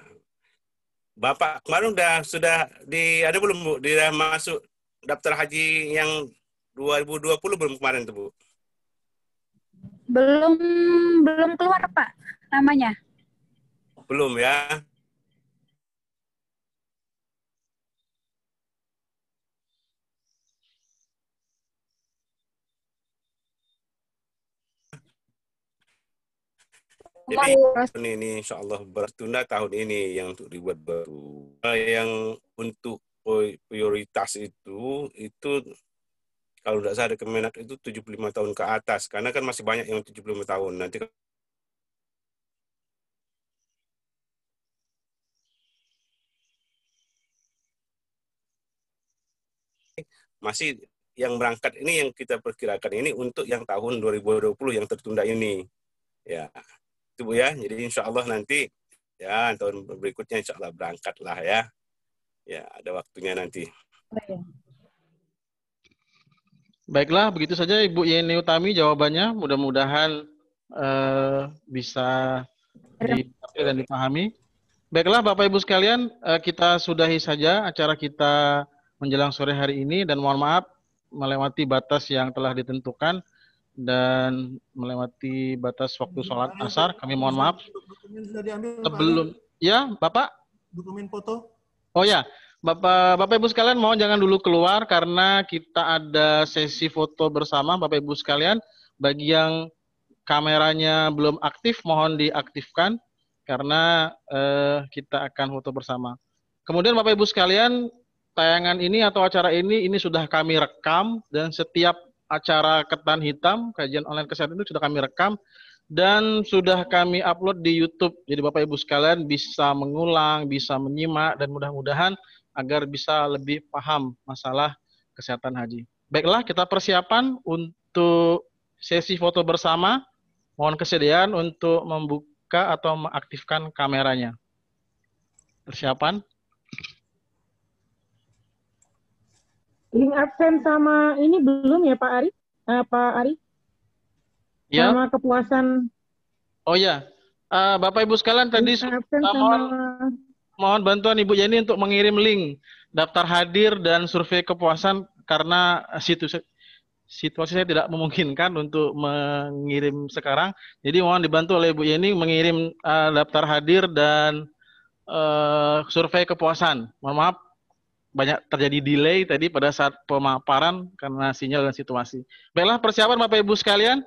Bapak kemarin sudah ada belum Bu? Sudah masuk daftar haji yang 2020 belum kemarin tuh Bu? Belum keluar Pak namanya. Belum ya. Jadi ini insya Allah bertunda tahun ini yang untuk dibuat baru. Yang untuk prioritas itu kalau tidak salah Kemenak itu 75 tahun ke atas. Karena kan masih banyak yang 75 tahun. Nanti masih yang berangkat ini yang kita perkirakan ini untuk yang tahun 2020 yang tertunda ini. Ya, itu Bu ya. Jadi insya Allah nanti ya tahun berikutnya insya Allah berangkat lah ya. Ya, ada waktunya nanti. Baiklah, begitu saja Ibu Yeni Utami jawabannya. Mudah-mudahan bisa dimengerti dan dipahami. Baiklah Bapak Ibu sekalian, kita sudahi saja acara kita menjelang sore hari ini dan mohon maaf melewati batas yang telah ditentukan dan melewati batas waktu sholat asar. Kami mohon maaf. Sebelum ya Bapak dokumen foto. Oh ya, Bapak Ibu sekalian mohon jangan dulu keluar karena kita ada sesi foto bersama Bapak Ibu sekalian. Bagi yang kameranya belum aktif mohon diaktifkan karena kita akan foto bersama. Kemudian Bapak Ibu sekalian, tayangan ini atau acara ini sudah kami rekam dan setiap acara Ketan Hitam, kajian online kesehatan itu sudah kami rekam dan sudah kami upload di YouTube. Jadi Bapak Ibu sekalian bisa mengulang, bisa menyimak dan mudah-mudahan agar bisa lebih paham masalah kesehatan haji. Baiklah, kita persiapan untuk sesi foto bersama. Mohon kesediaan untuk membuka atau mengaktifkan kameranya. Persiapan. Link absen sama ini belum ya Pak Ari? Pak Ari? Ya. Sama kepuasan. Oh ya, Bapak Ibu sekalian tadi mohon bantuan Ibu Yeni untuk mengirim link daftar hadir dan survei kepuasan karena situasi saya tidak memungkinkan untuk mengirim sekarang. Jadi mohon dibantu oleh Ibu Yeni mengirim daftar hadir dan survei kepuasan. Mohon maaf banyak terjadi delay tadi pada saat pemaparan karena sinyal dan situasi. Baiklah, persiapan Bapak Ibu sekalian,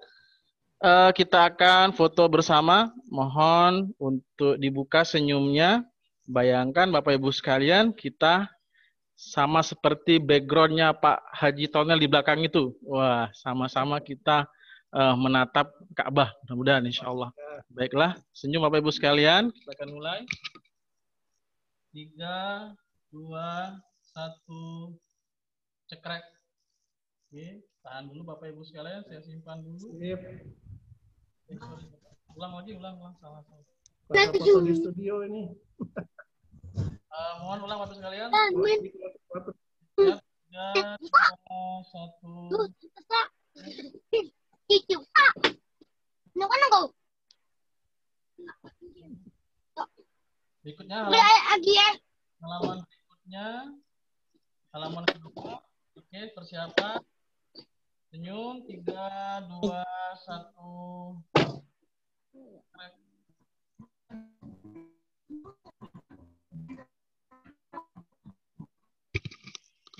kita akan foto bersama. Mohon untuk dibuka senyumnya. Bayangkan Bapak Ibu sekalian, kita sama seperti backgroundnya Pak Haji Tonel di belakang itu. Wah, sama-sama kita menatap Ka'bah. Mudah-mudahan insya Allah. Baiklah, senyum Bapak Ibu sekalian. Kita akan mulai. 3, 2, 1, cekrek. Oke, tahan dulu Bapak Ibu sekalian, saya simpan dulu. Ulang lagi, ulang, salah. Pada foto di studio ini. Mohon ulang Bapak sekalian. 3, 2, 1. Berikutnya halaman berikutnya. Halaman kedua. Oke, persiapan. Senyum. 3, 2, 1.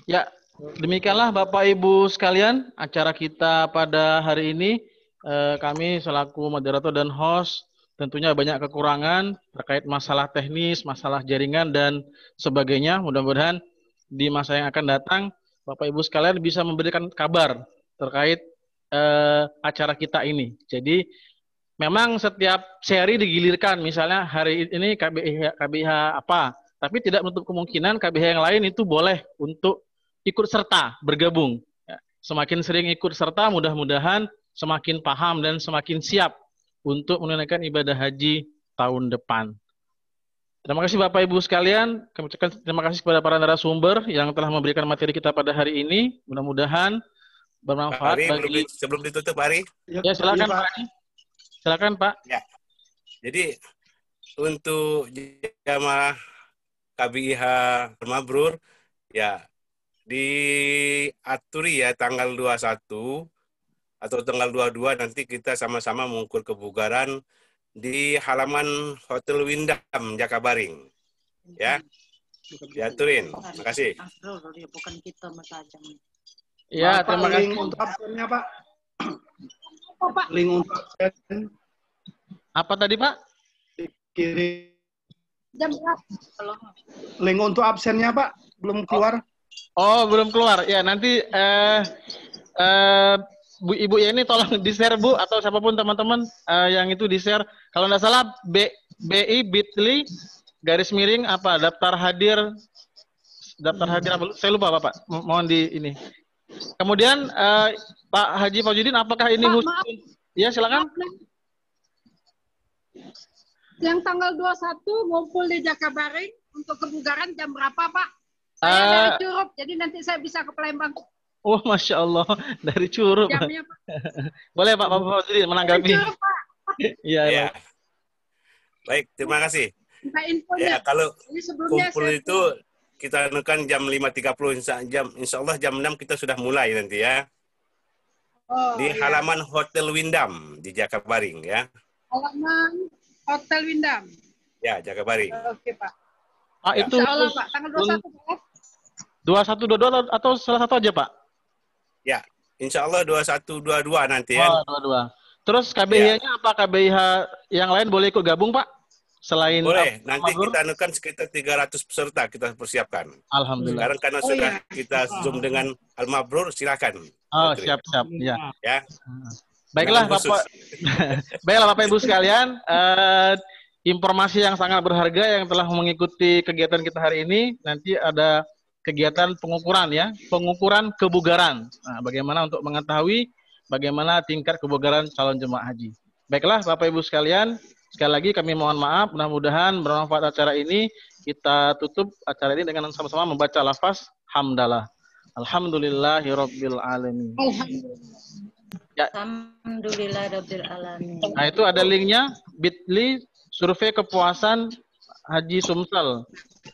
Ya, demikianlah Bapak Ibu sekalian acara kita pada hari ini. Kami selaku moderator dan host tentunya banyak kekurangan terkait masalah teknis, masalah jaringan dan sebagainya. Mudah-mudahan di masa yang akan datang Bapak Ibu sekalian bisa memberikan kabar terkait acara kita ini. Jadi memang setiap seri digilirkan, misalnya hari ini KBIH apa, tapi tidak menutup kemungkinan KBIH yang lain itu boleh untuk ikut serta, bergabung. Semakin sering ikut serta, mudah-mudahan semakin paham dan semakin siap untuk menunaikan ibadah haji tahun depan. Terima kasih Bapak Ibu sekalian. Kami ucapkan terima kasih kepada para narasumber yang telah memberikan materi kita pada hari ini. Mudah-mudahan bermanfaat bagi... Sebelum ditutup, Pak Ari. Ya, silakan Pak Ari. Silakan Pak. Ya. Jadi untuk jamaah KBIH Mabrur, ya diaturi ya tanggal 21 atau tanggal 22 nanti kita sama-sama mengukur kebugaran di halaman Hotel Windham Jakabaring. Ya. Diaturin. Terima kasih. Bukan kita Mas Ajeng. Ya, terima kasih. Link untuk absennya, Pak. Link untuk absen. Apa tadi, Pak? Kirim. Link untuk absennya, Pak, belum keluar. Oh, belum keluar. Ya, nanti Bu Ibu Yeni tolong di-share Bu atau siapapun teman-teman yang itu di-share. Kalau nggak salah BI.ly / apa daftar hadir apa? Saya lupa Bapak. Mohon di ini. Kemudian Pak Haji Fauzudin, apakah ini Pak, khusus? maaf. Ya, silakan. Yang tanggal 21 ngumpul di Jakabaring untuk kebugaran jam berapa, Pak? Saya dari Curup, jadi nanti saya bisa ke Palembang. Oh, Masya Allah, dari Curup. Jamnya, Pak. Boleh Pak Fauzudin menanggapi? Dari Curup, Pak. Iya, Ya. Baik, terima kasih. Minta infonya. Ya, kalau Ini sebelumnya kumpul saya itu kita anukan jam 5.30, insya Allah jam 6 kita sudah mulai nanti ya. Oh, Di halaman Hotel Windam di Jakabaring ya. halaman Hotel Windam. Ya, Jakabaring. Oke, Pak. Pak, Ya. itu Insya Allah, Pak. Tanggal 21, Pak. 21, 22 atau salah satu aja, Pak? Ya, insya Allah 21, 22 nanti ya. Oh, 22. Terus KBIH-nya apa? KBIH yang lain boleh ikut gabung, Pak? Selain Boleh, nanti Mabrur? kita anukan sekitar 300 peserta kita persiapkan. Alhamdulillah. Sekarang karena sudah kita Zoom dengan Al-Mabrur, silakan. Oh, Putri. siap-siap. Ya. Ya. Baiklah, Undangan khusus. Bapak. Baiklah, Bapak Ibu sekalian, informasi yang sangat berharga yang telah mengikuti kegiatan kita hari ini. Nanti ada kegiatan pengukuran ya, pengukuran kebugaran. Nah, bagaimana untuk mengetahui bagaimana tingkat kebugaran calon jemaah haji. Baiklah, Bapak Ibu sekalian, sekali lagi kami mohon maaf, mudah-mudahan bermanfaat acara ini. Kita tutup acara ini dengan sama-sama membaca lafaz hamdalah. Alhamdulillahirabbil alamin. Ya. Alhamdulillahirabbil alamin. Nah, itu ada linknya, bit.ly survei kepuasan Haji Sumsel.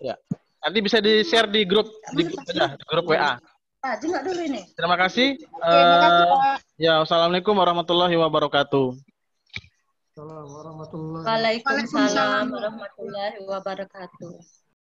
Ya. Nanti bisa di-share di grup WA. Pak, jenguk dulu ini. Terima kasih. Terima kasih, Pak. Ya, wassalamualaikum warahmatullahi wabarakatuh. Assalamualaikum warahmatullahi Waalaikumsalam warahmatullahi wabarakatuh.